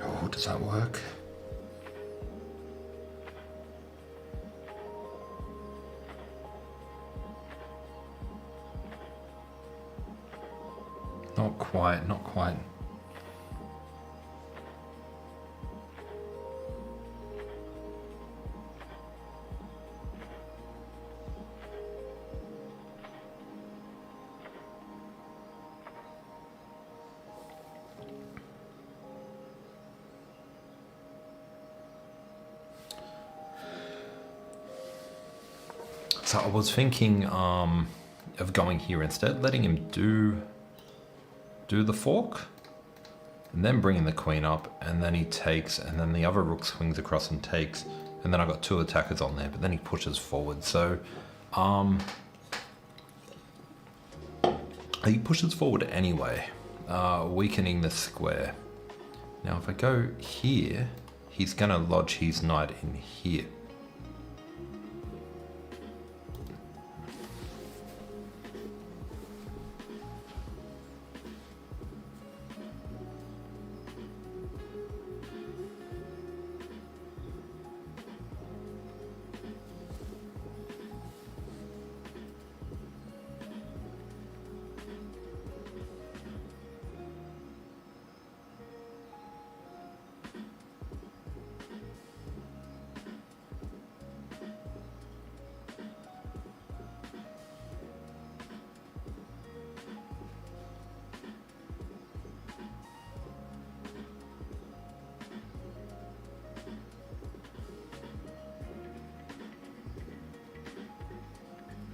Oh, does that work? Not quite, not quite. So I was thinking of going here instead, letting him do the fork, and then bringing the queen up, and then he takes, and then the other rook swings across and takes, and then I got two attackers on there, but then he pushes forward. So he pushes forward anyway, weakening the square. Now if I go here, he's gonna lodge his knight in here.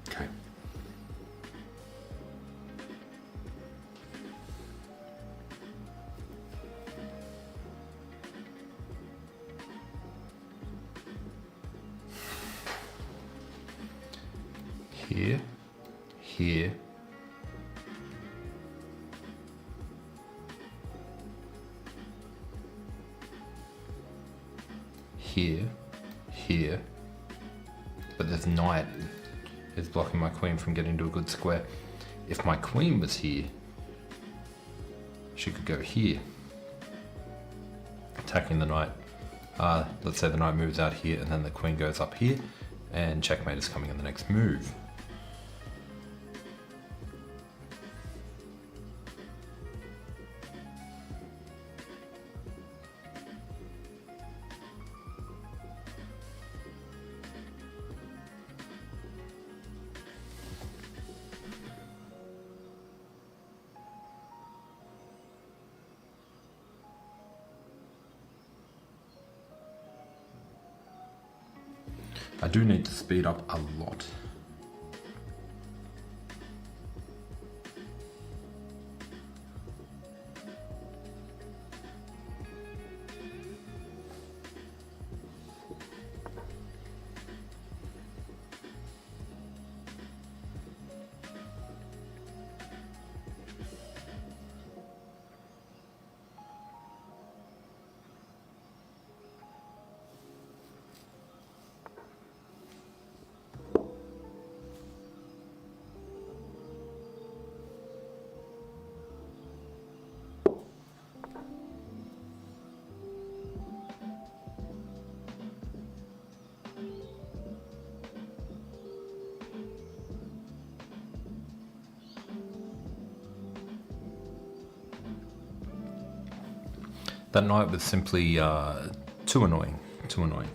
Okay. Here, here, here, here, but this knight is blocking my queen from getting to a good square. If my queen was here, she could go here, attacking the knight. Let's say the knight moves out here and then the queen goes up here, and checkmate is coming in the next move. I do need to speed up a lot. That knight was simply too annoying, too annoying.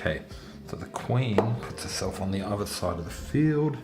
Okay, so the queen puts herself on the other side of the field.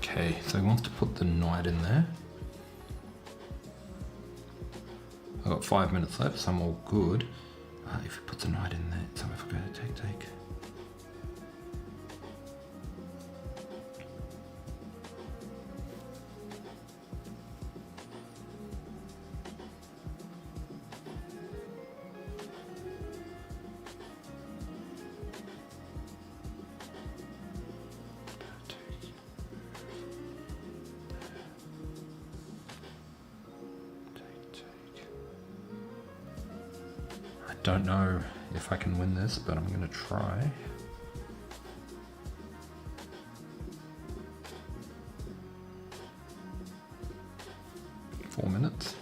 Okay, so he wants to put the knight in there. I've got 5 minutes left, so I'm all good. If he puts a knight in there, so if I go take. Don't know if I can win this, but I'm gonna try. Four minutes.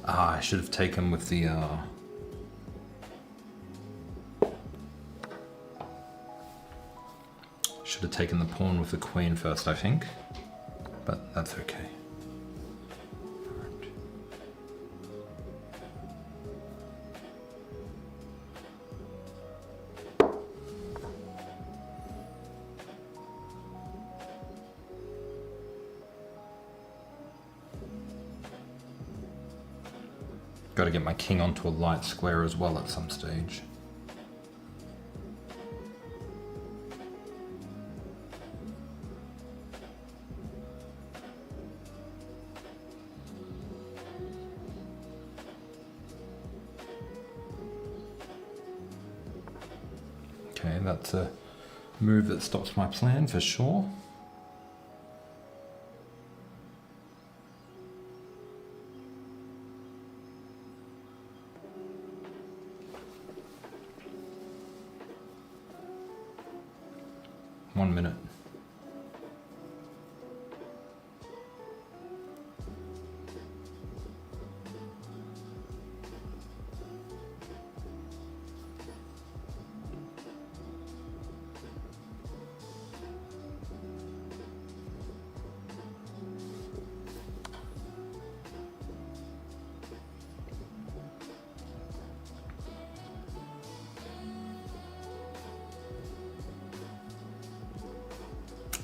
I should have taken with the... Should have taken the pawn with the queen first, I think. But that's okay. Got to get my king onto a light square as well at some stage. Okay, that's a move that stops my plan for sure. One minute.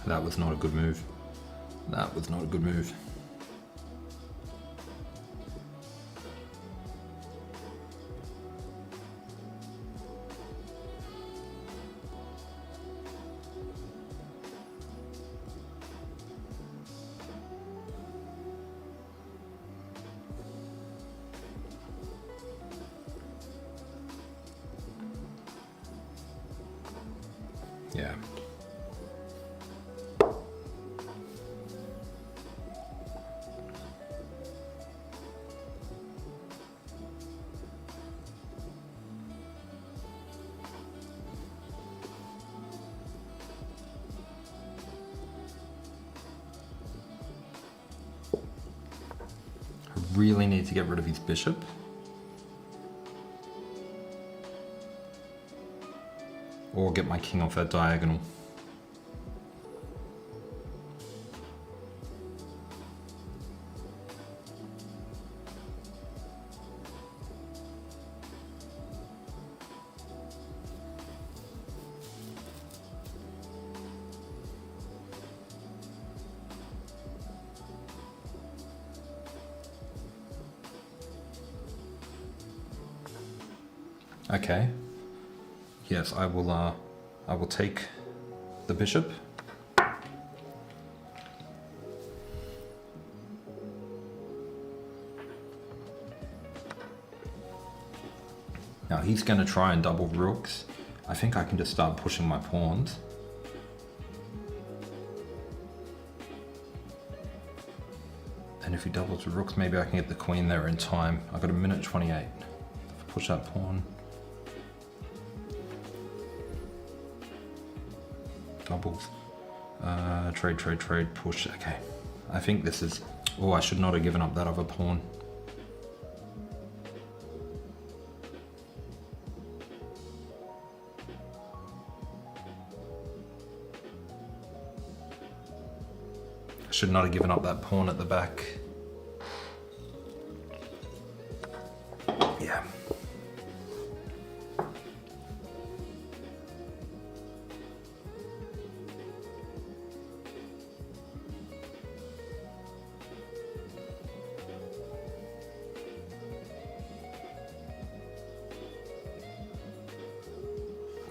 That was not a good move. That was not a good move. Yeah. Really need to get rid of his bishop. Or get my king off that diagonal. Okay. Yes, I will take the bishop. Now he's going to try and double rooks. I think I can just start pushing my pawns. And if he doubles the rooks, maybe I can get the queen there in time. I've got a minute 28. Push that pawn. Doubles. Trade, push. Okay. I think this is... Oh, I should not have given up that other pawn. I should not have given up that pawn at the back. Yeah.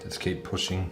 Just keep pushing.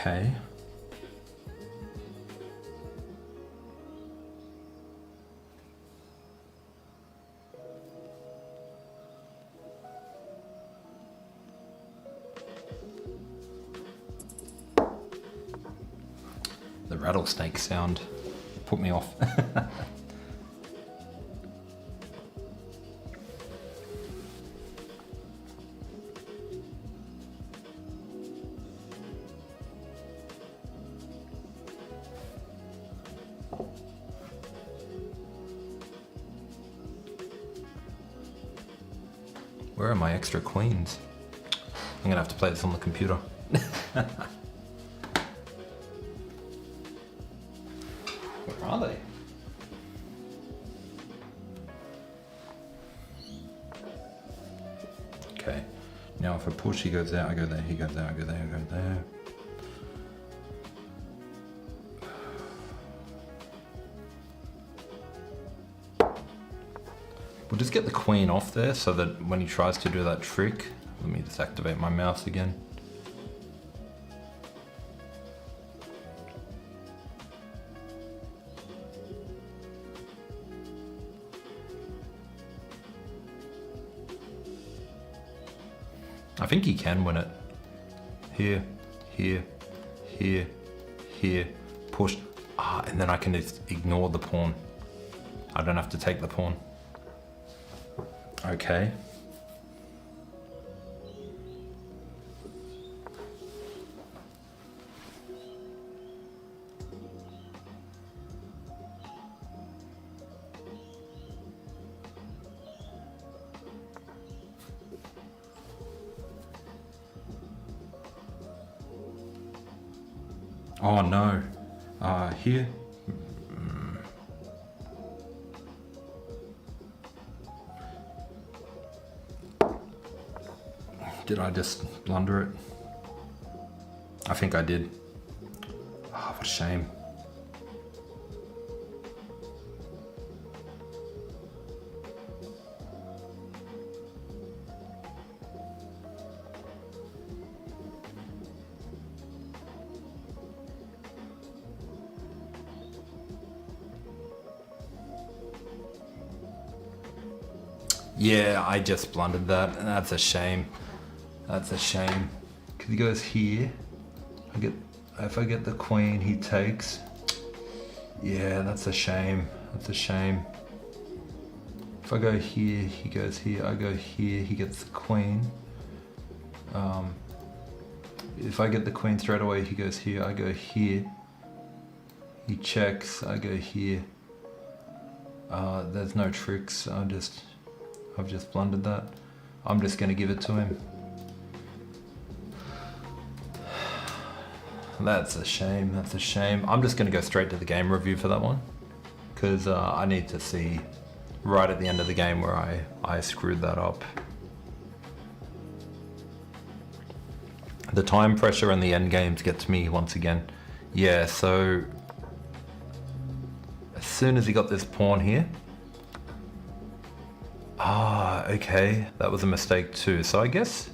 Okay. The rattlesnake sound put me off. Where are my extra queens? I'm gonna have to play this on the computer. Where are they? Okay. Now if I push, he goes there, I go there, he goes there, I go there, I go there. We'll just get the queen off there so that when he tries to do that trick, let me just activate my mouse again. I think he can win it. Here, here, here, here, push. And then I can just ignore the pawn. I don't have to take the pawn. Okay. Oh no. Here. Did I just blunder it? I think I did. Oh, what a shame. Yeah, I just blundered that. That's a shame. That's a shame. Cause he goes here. If I get the queen, he takes. Yeah, that's a shame. That's a shame. If I go here, he goes here. I go here, he gets the queen. If I get the queen straight away, he goes here. I go here. He checks. I go here. There's no tricks. I've just blundered that. I'm just gonna give it to him. That's a shame, that's a shame. I'm just gonna go straight to the game review for that one. Cause I need to see right at the end of the game where I screwed that up. The time pressure and the end games get to me once again. Yeah, so as soon as he got this pawn here, okay, that was a mistake too. So I guess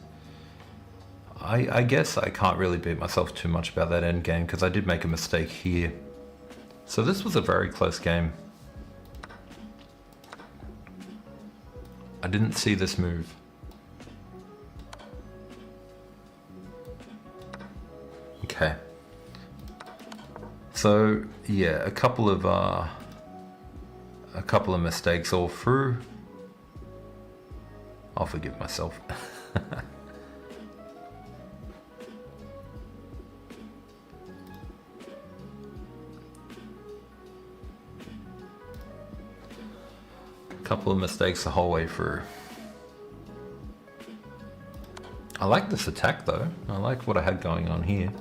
I can't really beat myself too much about that end game because I did make a mistake here. So this was a very close game. I didn't see this move. Okay. So yeah, a couple of mistakes all through. I'll forgive myself. Couple of mistakes the whole way through. I like this attack though. I like what I had going on here.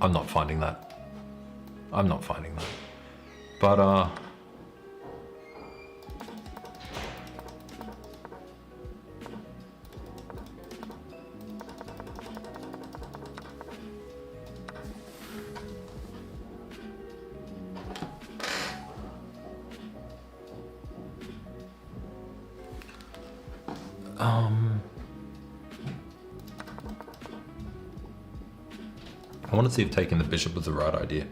I'm not finding that. I'm not finding that. But I want to see if taking the bishop was the right idea.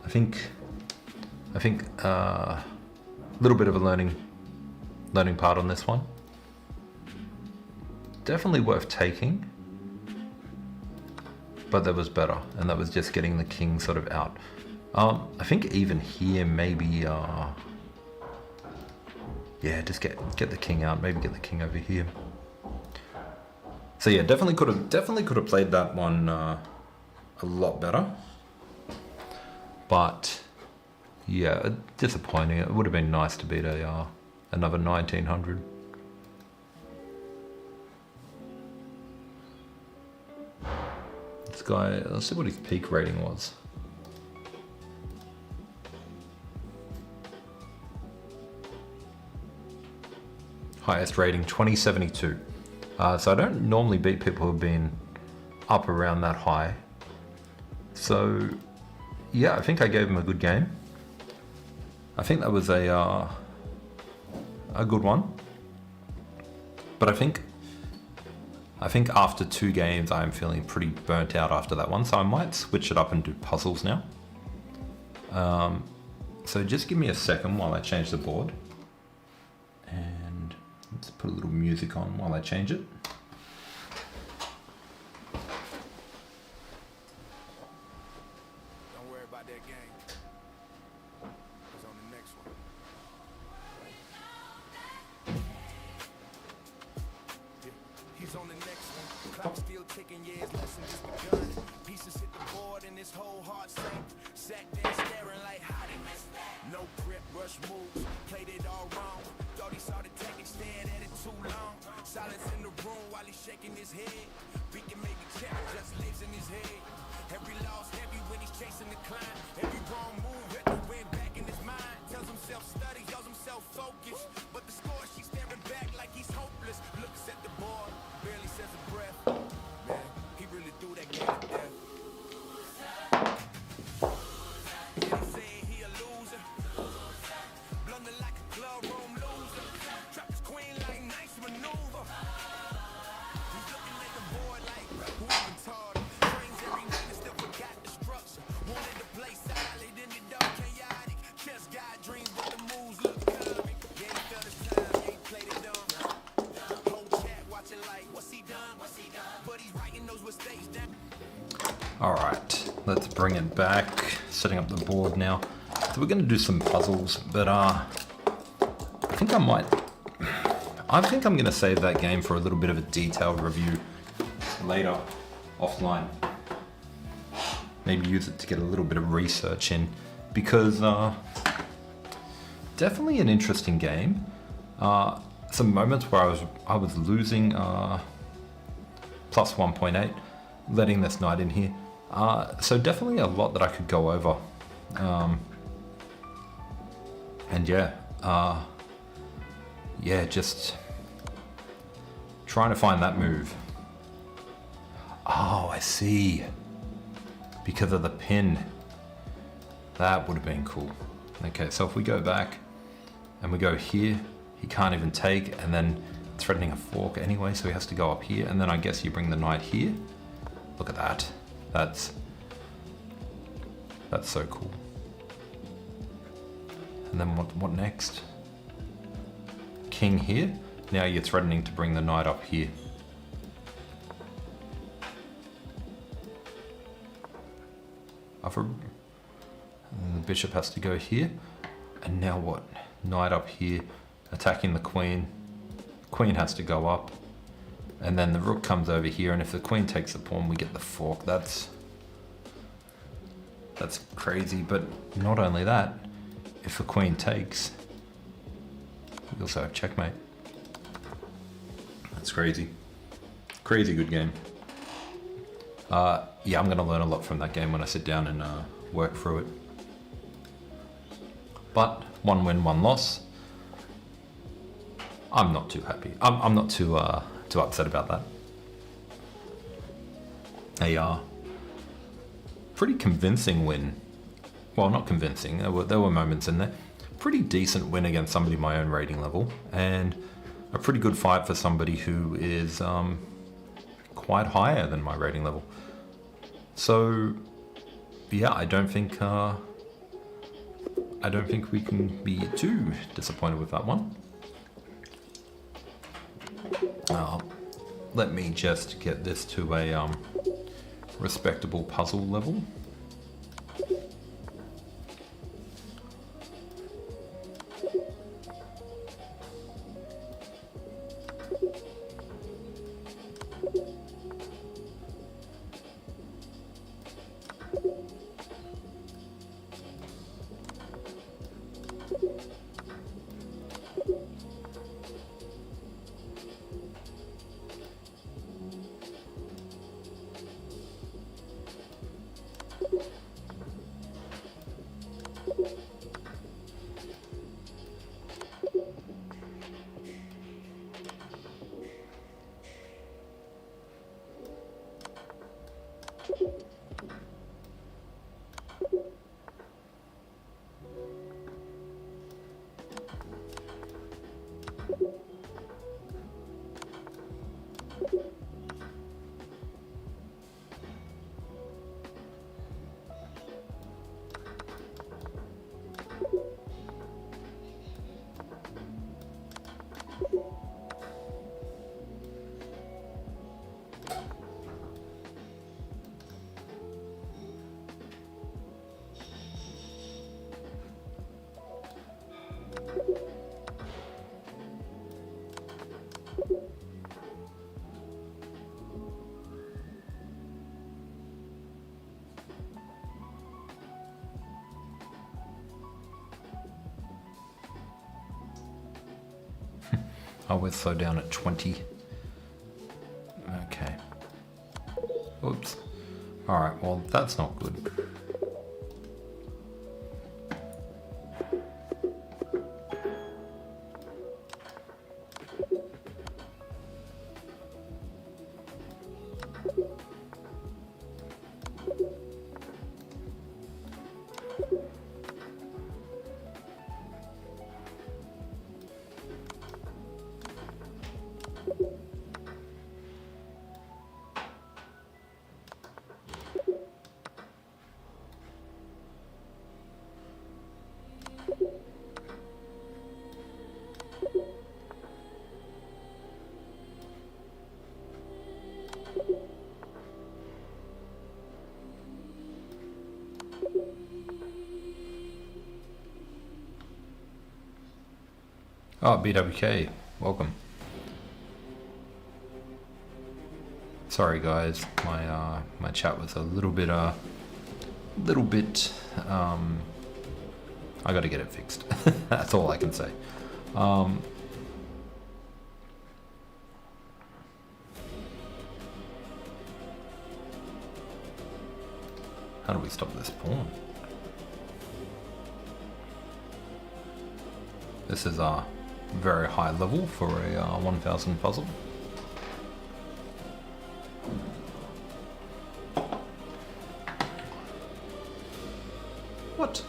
I think a little bit of a learning part on this one. Definitely worth taking, but there was better, and that was just getting the king sort of out. I think even here maybe yeah, just get the king out, maybe get the king over here. So yeah, definitely could have played that one a lot better. But yeah, disappointing. It would have been nice to beat another 1900. This guy, let's see what his peak rating was. Highest rating 2072. So I don't normally beat people who've been up around that high. So yeah, I think I gave him a good game. I think that was a good one. But I think after 2 games, I'm feeling pretty burnt out after that one. So I might switch it up and do puzzles now. So just give me a second while I change the board. And let's put a little music on while I change it. Don't worry about that game. It's on the next one. Yeah, he's on the next one. Clock still ticking, yeah, his lesson just begun. Pieces hit the board and his whole heart sank. Sat there staring like, how did miss that? No grip, rush moves, played it all wrong. Thought he saw the technique, stared at it too long. Silence in the room while he's shaking his head. We can maybe check, just lives in his head. Every loss heavy when he's chasing the climb. Every wrong move hit the wind back in his mind. Tells himself study, tells himself focus. But the score, she's staring back like he's hopeless. Looks at the board, barely says a breath. Man, he really threw that game to death. Yeah, they say he a loser. Blunder like a clubroom loser. Trap his queen like nice maneuver. He's looking at the board like, who even taught him? Trains every night and still forgot the structure. Wanted to play solid, ended up chaotic. Chess guy dreams but the moves look comic. Yeah, he felt his time, yeah, he played it dumb. Whole chat watching like, what's he done? What's he done? But he's writing those mistakes down. All right, let's bring it back. Setting up the board now. So we're going to do some puzzles, but I think I'm going to save that game for a little bit of a detailed review later, offline. Maybe use it to get a little bit of research in, because definitely an interesting game. Some moments where I was losing plus 1.8, letting this knight in here. So definitely a lot that I could go over. And yeah, just trying to find that move. Oh, I see. Because of the pin. That would have been cool. Okay, so if we go back and we go here, he can't even take, and then threatening a fork anyway, so he has to go up here, and then I guess you bring the knight here. Look at that. That's so cool. And then what next? King here. Now you're threatening to bring the knight up here. And the bishop has to go here. And now what? Knight up here, attacking the queen. Queen has to go up. And then the rook comes over here, and if the queen takes the pawn, we get the fork. That's crazy, but not only that, if the queen takes, we also have checkmate. That's crazy. Crazy good game. Yeah, I'm gonna learn a lot from that game when I sit down and work through it. But 1 win, 1 loss. I'm not too happy. I'm not too upset about that. A pretty convincing win. Well, not convincing. There were moments in there. Pretty decent win against somebody my own rating level, and a pretty good fight for somebody who is quite higher than my rating level. So yeah, I don't think we can be too disappointed with that one. Let me just get this to a respectable puzzle level. Oh, we're so down at 20. Okay. Oops. Alright, well, that's not good. Oh, BWK, welcome. Sorry guys, my chat was a little bit I gotta get it fixed. That's all I can say. How do we stop this pawn? This is a very high level for a 1000 puzzle. What?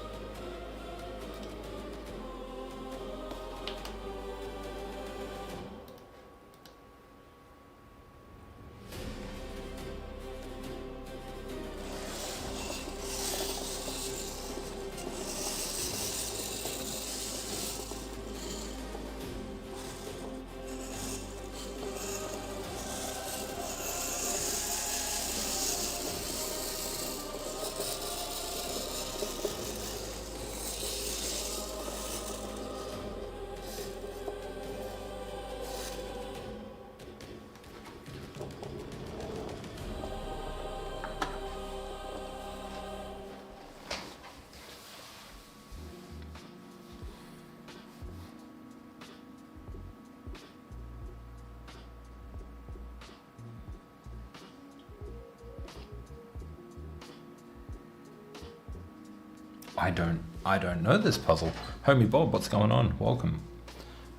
I don't know this puzzle. Homie Bob, what's going on? Welcome.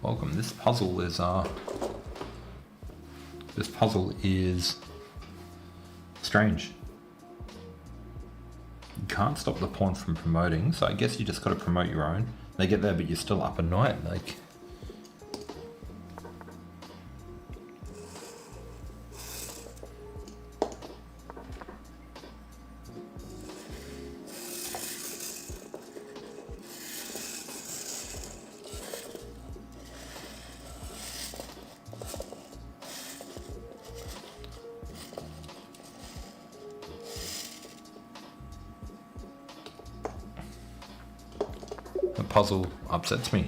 Welcome. This puzzle is strange. You can't stop the pawn from promoting, so I guess you just gotta promote your own. They get there but you're still up at night, like puzzle upsets me.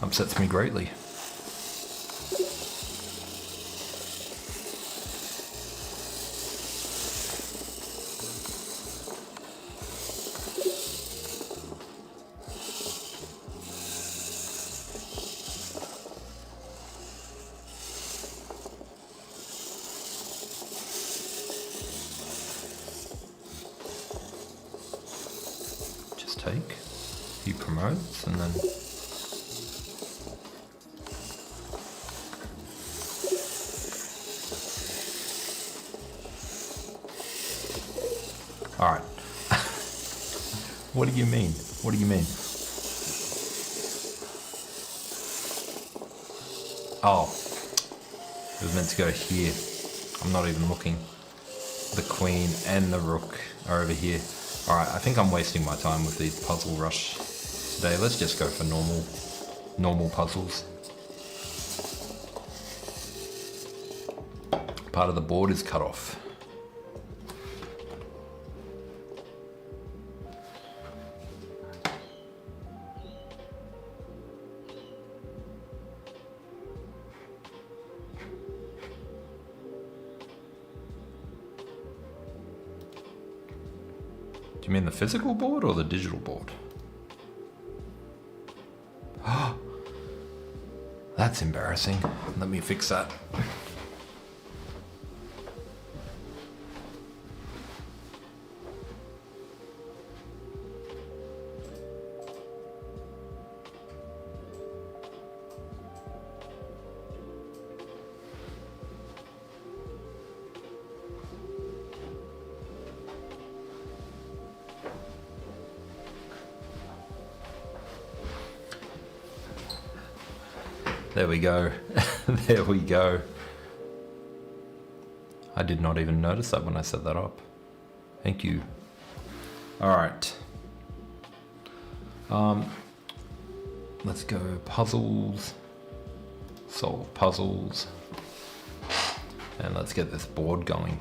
Upsets me greatly. Just take, he promotes, and then all right. What do you mean? What do you mean? Oh, it was meant to go here. I'm not even looking. The queen and the rook are over here. All right, I think I'm wasting my time with these puzzle rush today. Let's just go for normal puzzles. Part of the board is cut off. Do you mean the physical board or the digital board? That's embarrassing. Let me fix that. There we go. There we go. I did not even notice that when I set that up. Thank you. All right. Let's go puzzles. Solve puzzles. And let's get this board going.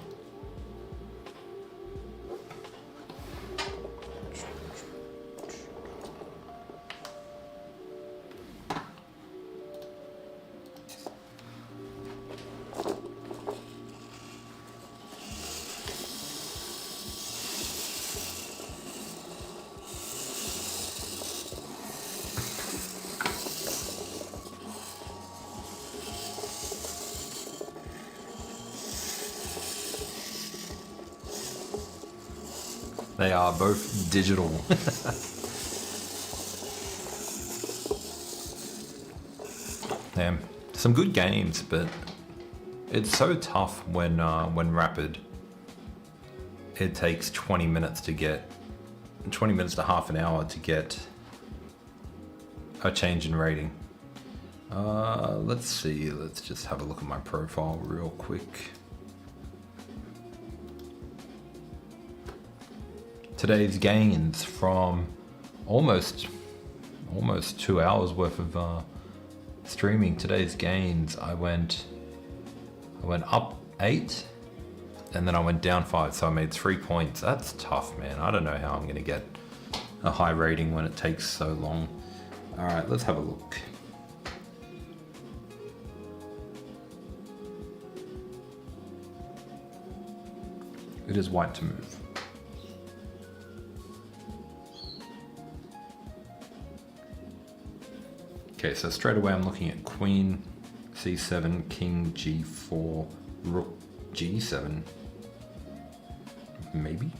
They are both digital. Damn, some good games, but it's so tough when rapid. It takes 20 minutes to get, 20 minutes to half an hour to get a change in rating. Let's see, let's just have a look at my profile real quick. Today's gains from almost 2 hours worth of streaming. Today's gains, I went up 8 and then I went down 5, so I made 3 points. That's tough, man. I don't know how I'm gonna get a high rating when it takes so long. All right, let's have a look. It is white to move. Okay, so straight away I'm looking at queen c7, king g4, rook g7. Maybe?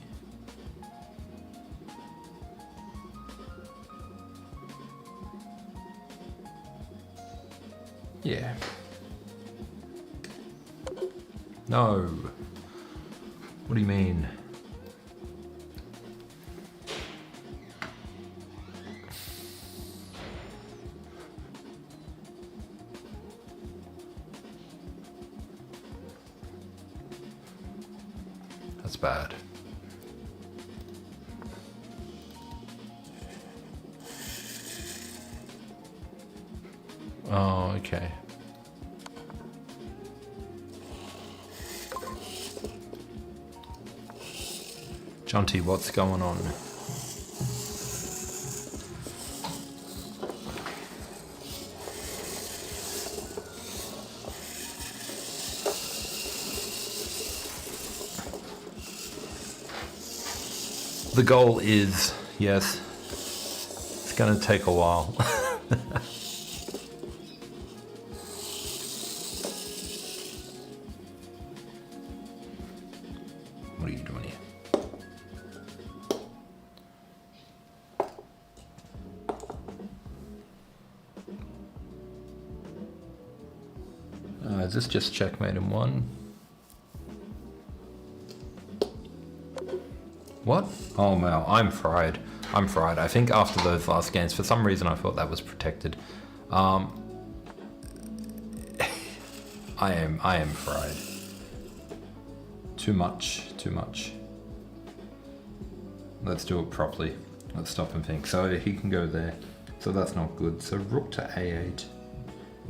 Yeah. No. What do you mean? That's bad. Oh, okay. Jonty, what's going on? The goal is, yes, it's going to take a while. What are you doing here? Is this just checkmate in one? What? Oh wow, I'm fried. I'm fried. I think after those last games, for some reason I thought that was protected. I am fried. Too much. Let's do it properly. Let's stop and think. So he can go there. So that's not good. So rook to a8.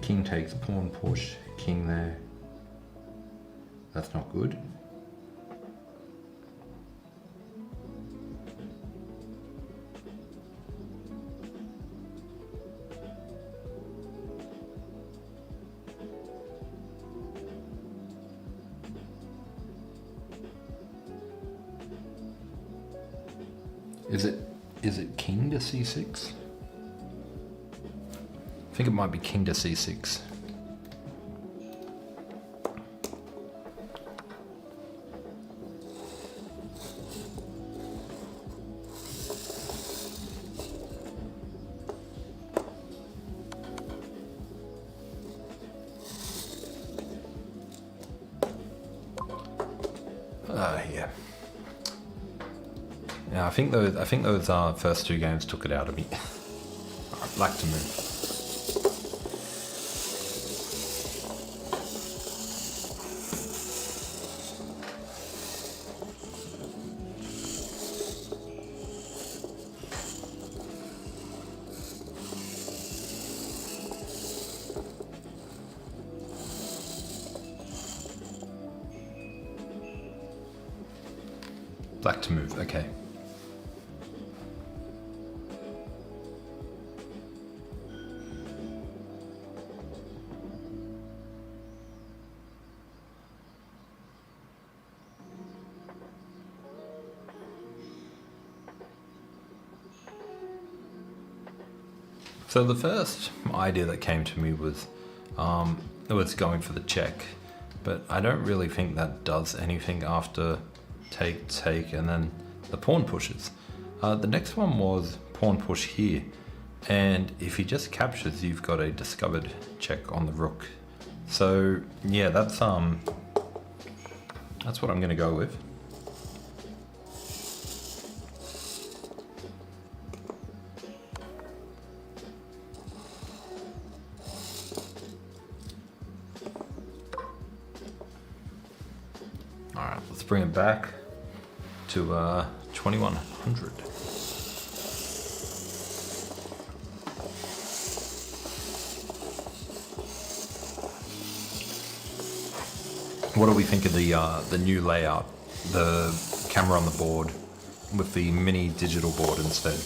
King takes pawn push. King there. That's not good. Is it king to c6? I think it might be king to c6. Yeah. Yeah, I think those first two games took it out of me. Alright, black to move. Black to move, okay. So the first idea that came to me was going for the check, but I don't really think that does anything after take, and then the pawn pushes. The next one was pawn push here, and if he just captures, you've got a discovered check on the rook. So yeah, that's what I'm gonna go with. All right, let's bring it back to 2100. What do we think of the new layout? The camera on the board with the mini digital board instead.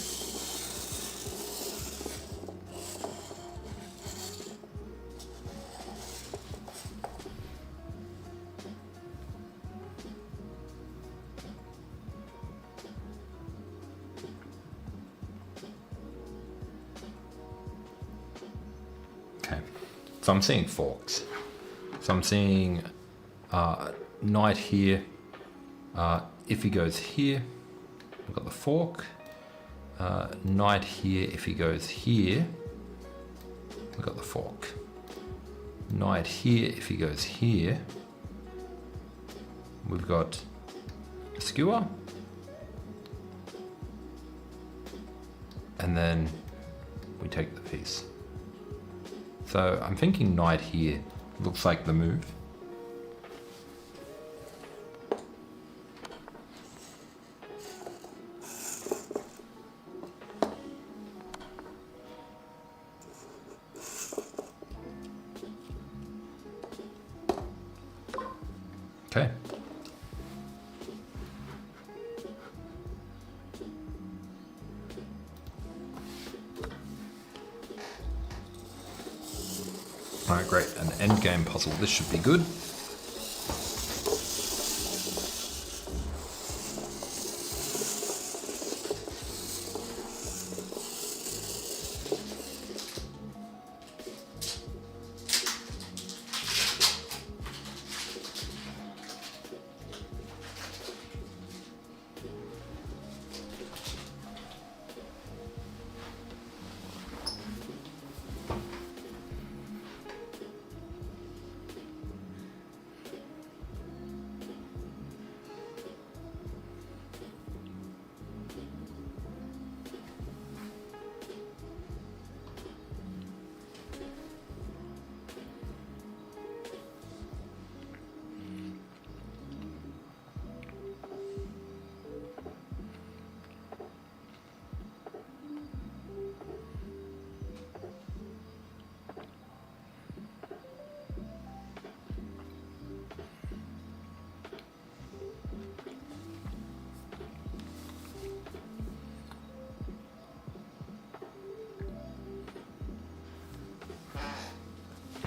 Okay, so I'm seeing forks. So I'm seeing knight here. If he goes here, we've got the fork. Knight here. If he goes here, we've got the fork. Knight here. If he goes here, we've got a skewer. And then we take the piece. So I'm thinking knight here looks like the move. Okay. Alright, great. An endgame puzzle. This should be good.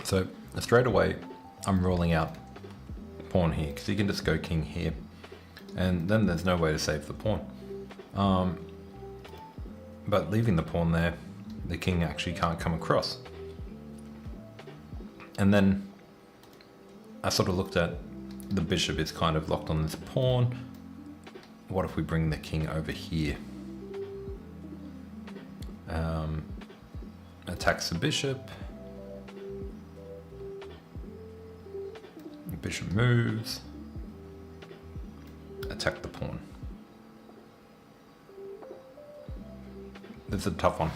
So straight away, I'm ruling out pawn here because you can just go king here, and then there's no way to save the pawn. But leaving the pawn there, the king actually can't come across. And then I sort of looked at the bishop is kind of locked on this pawn. What if we bring the king over here? Attacks the bishop. The bishop moves. Attack the pawn. This is a tough one.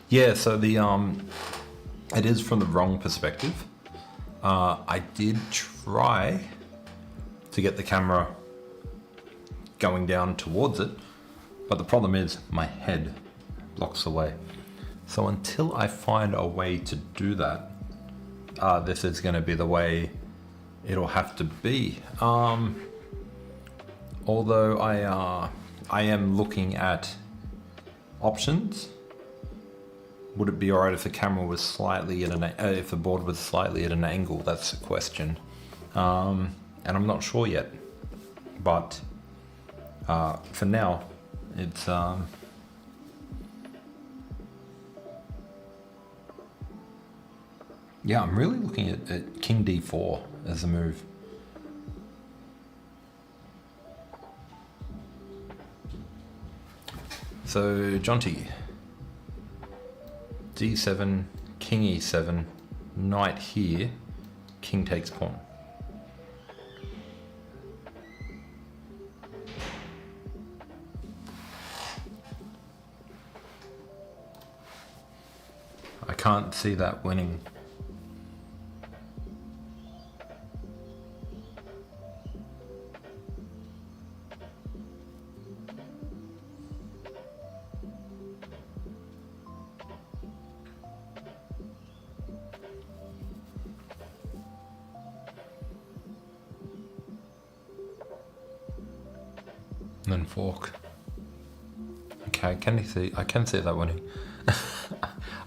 Yeah, so the it is from the wrong perspective. I did try to get the camera going down towards it, but the problem is my head blocks the way. So until I find a way to do that, this is going to be the way it'll have to be. Although I am looking at options. Would it be alright if the camera was slightly at if the board was slightly at an angle? That's the question, and I'm not sure yet. But for now, it's yeah. I'm really looking at King D4 as a move. So Jonty. D7, King E7, Knight here, King takes pawn. I can't see that winning. And then fork. Okay, I can see that winning.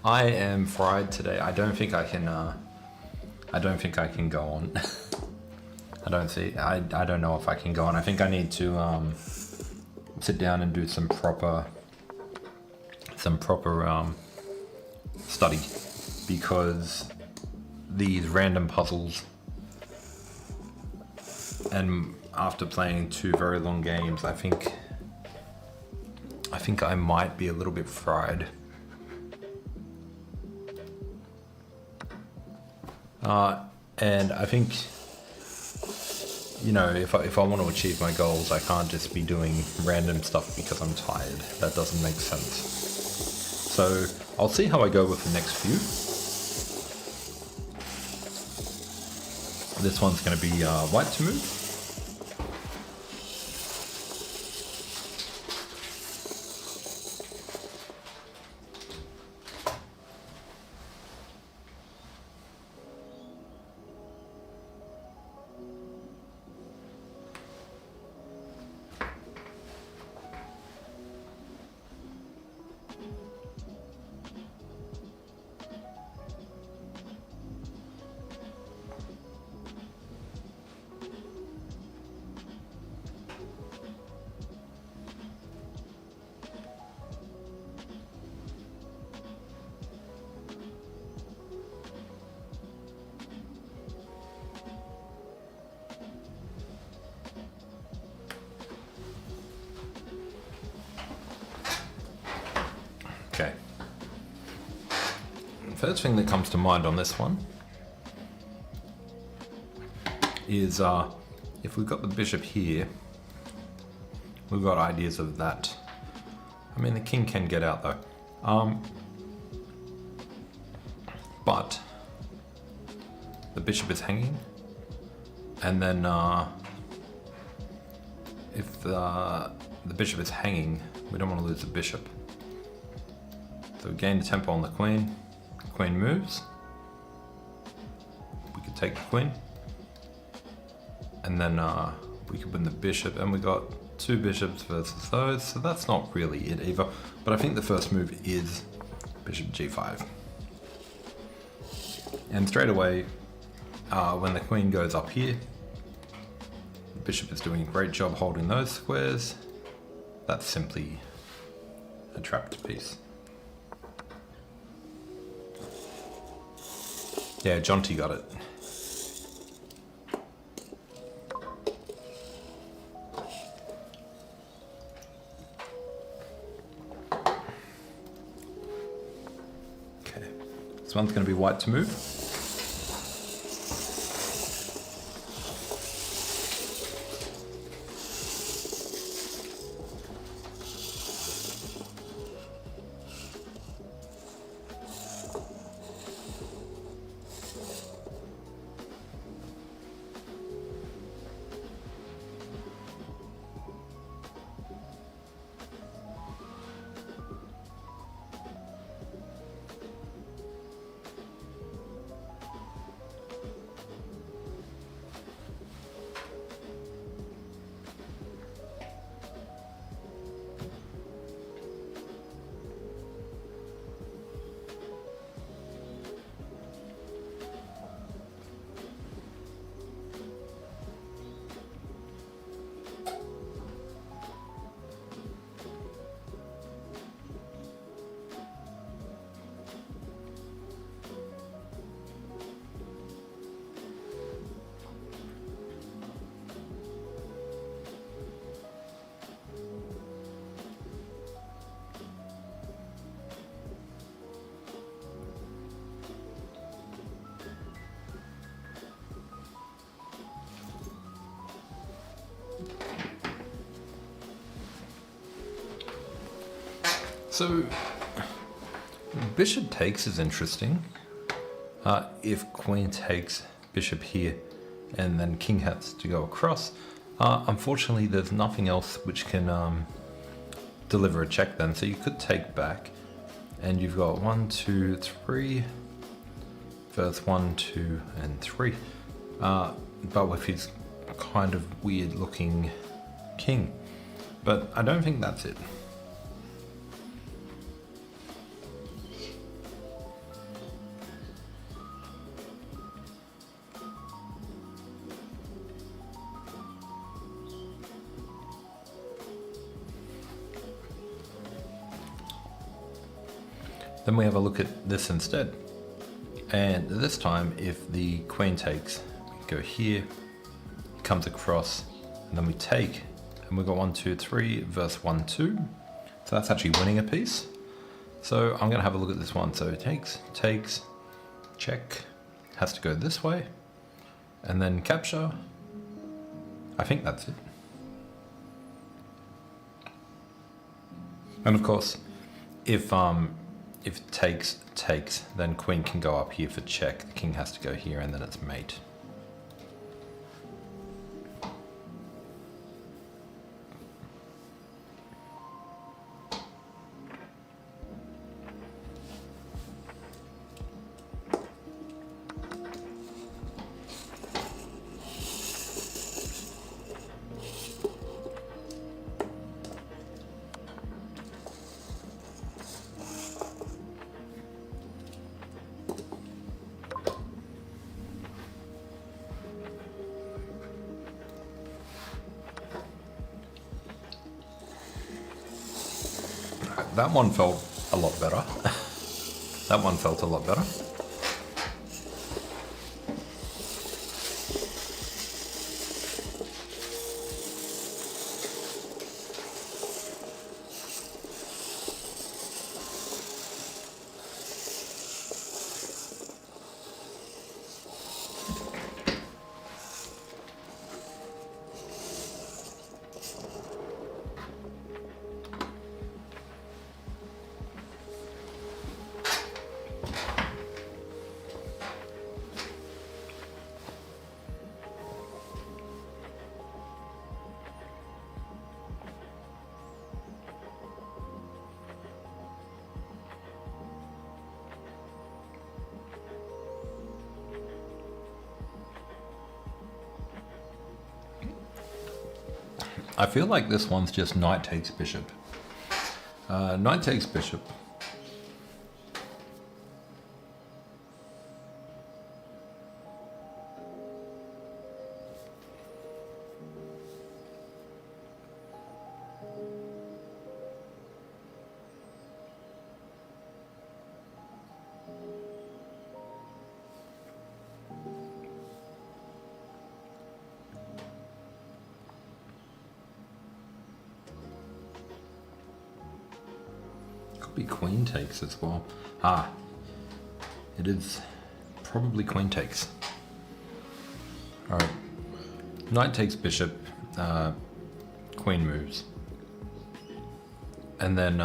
I am fried today. I don't think I can go on. I don't know if I can go on. I think I need to sit down and do some proper study, because these random puzzles, and after playing 2 very long games, I think I might be a little bit fried. And I think, you know, if I want to achieve my goals, I can't just be doing random stuff because I'm tired. That doesn't make sense. So I'll see how I go with the next few. This one's going to be white to move. Okay. First thing that comes to mind on this one is if we've got the bishop here, we've got ideas of that. I mean, the king can get out though. But the bishop is hanging, and then if the bishop is hanging, we don't want to lose the bishop. So we gain the tempo on the queen. The queen moves. We could take the queen, and then we could win the bishop, and we got 2 bishops versus those, so that's not really it either. But I think the first move is bishop g5. And straight away, when the queen goes up here, the bishop is doing a great job holding those squares. That's simply a trapped piece. Yeah, Jonty got it. Okay, this one's going to be white to move. So, bishop takes is interesting. If queen takes bishop here, and then king has to go across, unfortunately there's nothing else which can deliver a check then. So you could take back, and you've got 1, 2, 3, first 1, 2, and 3. But with his kind of weird looking king. But I don't think that's it. Then we have a look at this instead. And this time, if the queen takes, we go here, comes across, and then we take, and we've got 1, 2, 3 versus 1, 2. So that's actually winning a piece. So I'm gonna have a look at this one. So it takes, check, has to go this way, and then capture. I think that's it. And of course, if takes, then queen can go up here for check, the king has to go here, and then it's mate. That one felt a lot better. That one felt a lot better. I feel like this one's just knight takes bishop. Knight takes bishop. Could be queen takes as well. Ah, it is probably queen takes. All right, knight takes bishop, queen moves, and then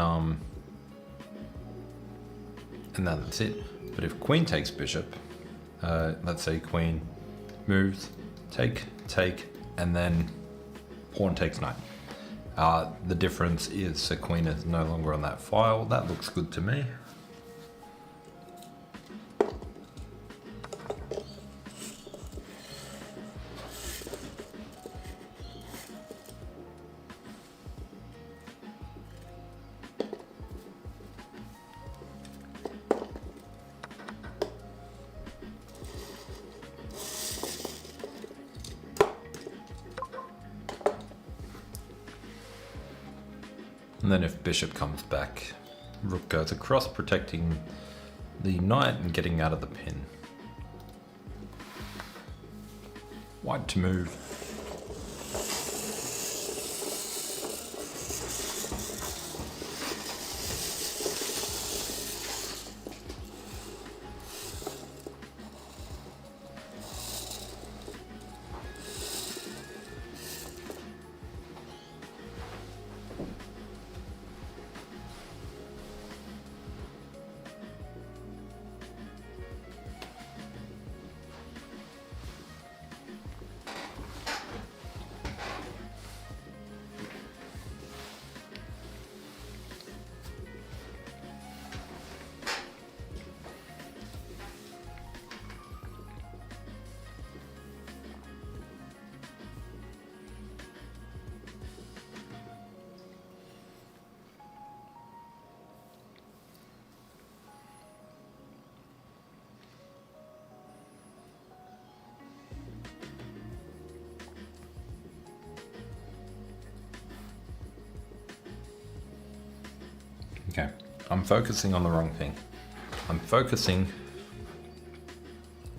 that's it. But if queen takes bishop, let's say queen moves, take, and then pawn takes knight. The difference is the queen is no longer on that file. That looks good to me. And then if bishop comes back, rook goes across, protecting the knight and getting out of the pin. White to move. Okay, I'm focusing on the wrong thing. I'm focusing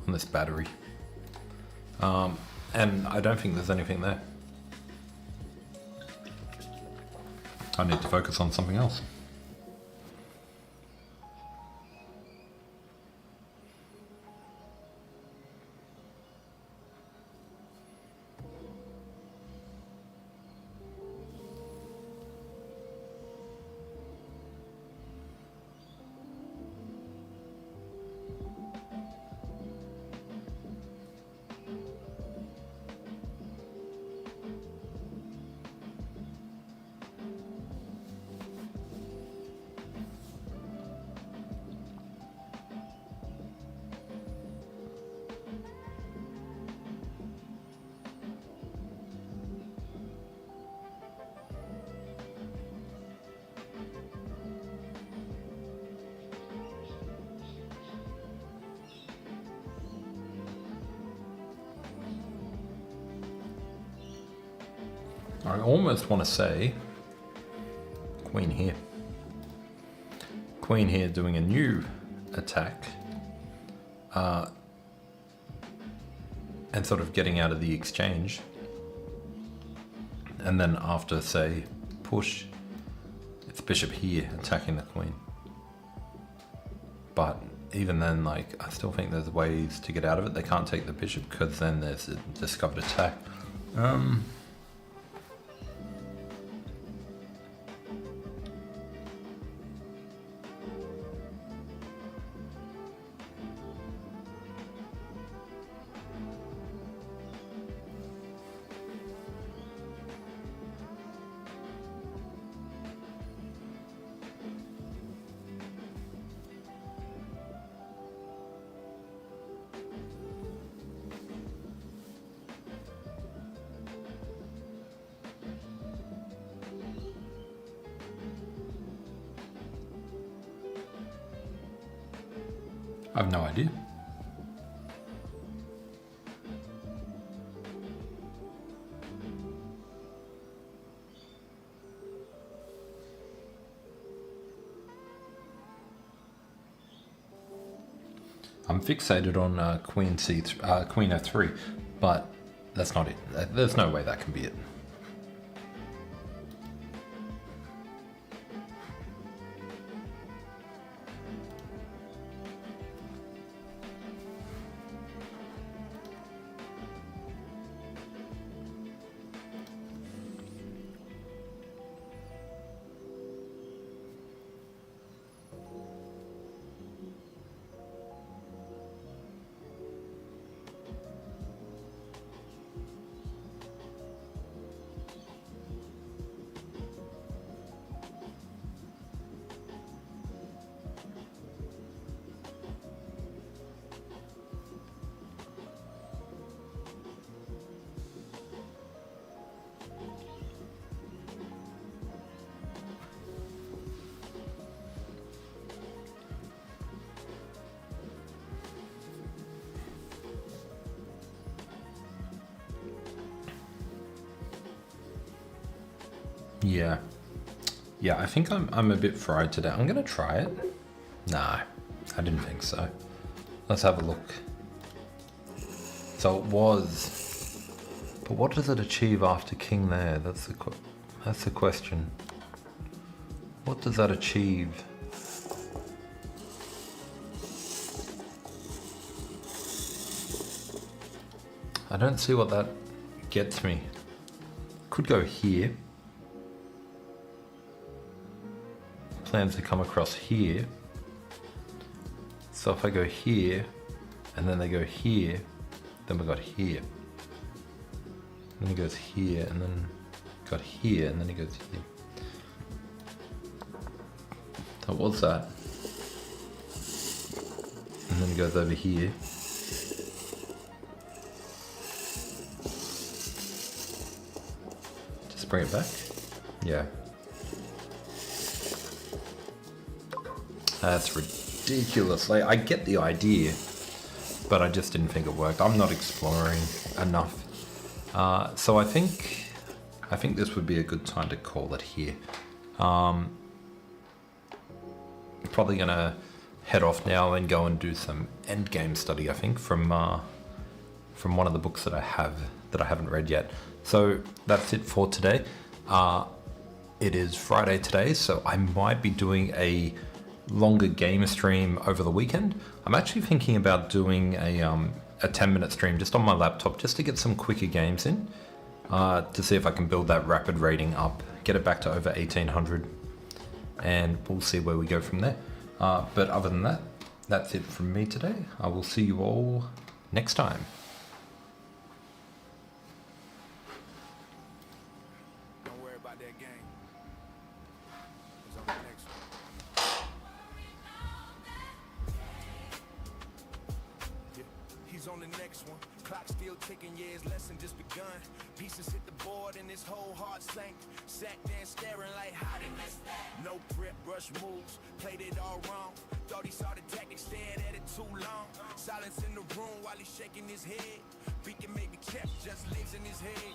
on this battery. And I don't think there's anything there. I need to focus on something else. I almost want to say queen here. Queen here doing a new attack and sort of getting out of the exchange. And then after, say, push, it's bishop here attacking the queen. But even then, like, I still think there's ways to get out of it. They can't take the bishop because then there's a discovered attack. I've no idea. I'm fixated on queen f3, but that's not it. There's no way that can be it. Yeah, I think I'm a bit fried today. I'm gonna try it. Nah, I didn't think so. Let's have a look. So it was, but what does it achieve after king there? That's the question. What does that achieve? I don't see what that gets me. Could go here. Plans to come across here. So if I go here, and then they go here, then we got here. Then he goes here, and then got here, and then he goes here. So what's that? And then he goes over here. Just bring it back. Yeah. That's ridiculous. Like, I get the idea, but I just didn't think it worked. I'm not exploring enough. So I think this would be a good time to call it here. Probably gonna head off now and go and do some endgame study, I think, from one of the books that I haven't read yet. So that's it for today. It is Friday today, so I might be doing a longer game stream over the weekend. I'm actually thinking about doing a 10-minute stream just on my laptop, just to get some quicker games in, to see if I can build that rapid rating up, get it back to over 1800, and we'll see where we go from there. But other than that, that's it from me today. I will see you all next time. Don't worry about that game. It's on the next one. Yeah, he's on the next one. Clock still ticking, yeah, his lesson just begun. Pieces hit the board and his whole heart sank. Sat there staring like, how did miss that? No prep, rush moves, played it all wrong. Thought he saw the tactics, stared at it too long. Silence in the room while he's shaking his head. Beacon maybe kept, just lives in his head.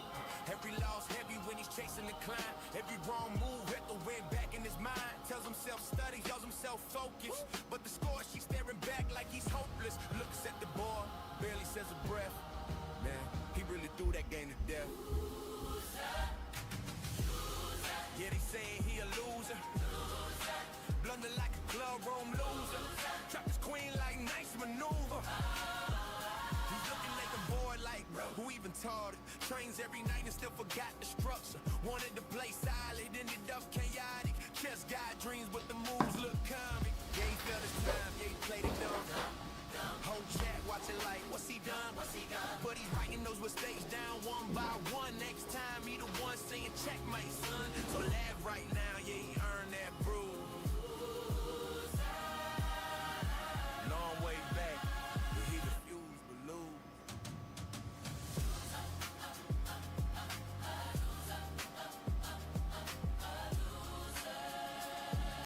Every loss heavy when he's chasing the climb. Every wrong move had the wind back in his mind. Tells himself study, tells himself focus. But the score, she's staring back like he's hopeless. Looks at the board, barely says a breath. Man, he really threw that game to death. Yeah, they say he a loser. Blunder like a club room loser. Trap his queen like nice maneuver. He's looking at the board like, who even taught it? Trains every night and still forgot the structure. Wanted to play solid, ended up chaotic. Chess got dreams, but the moves look comic. Yeah, he felt his time, yeah, he played it dumb. Whole chat watching like, what's he done? But he's writing those mistakes down one by one. Next time he the one saying checkmate, son. So laugh right now, yeah, he earned that.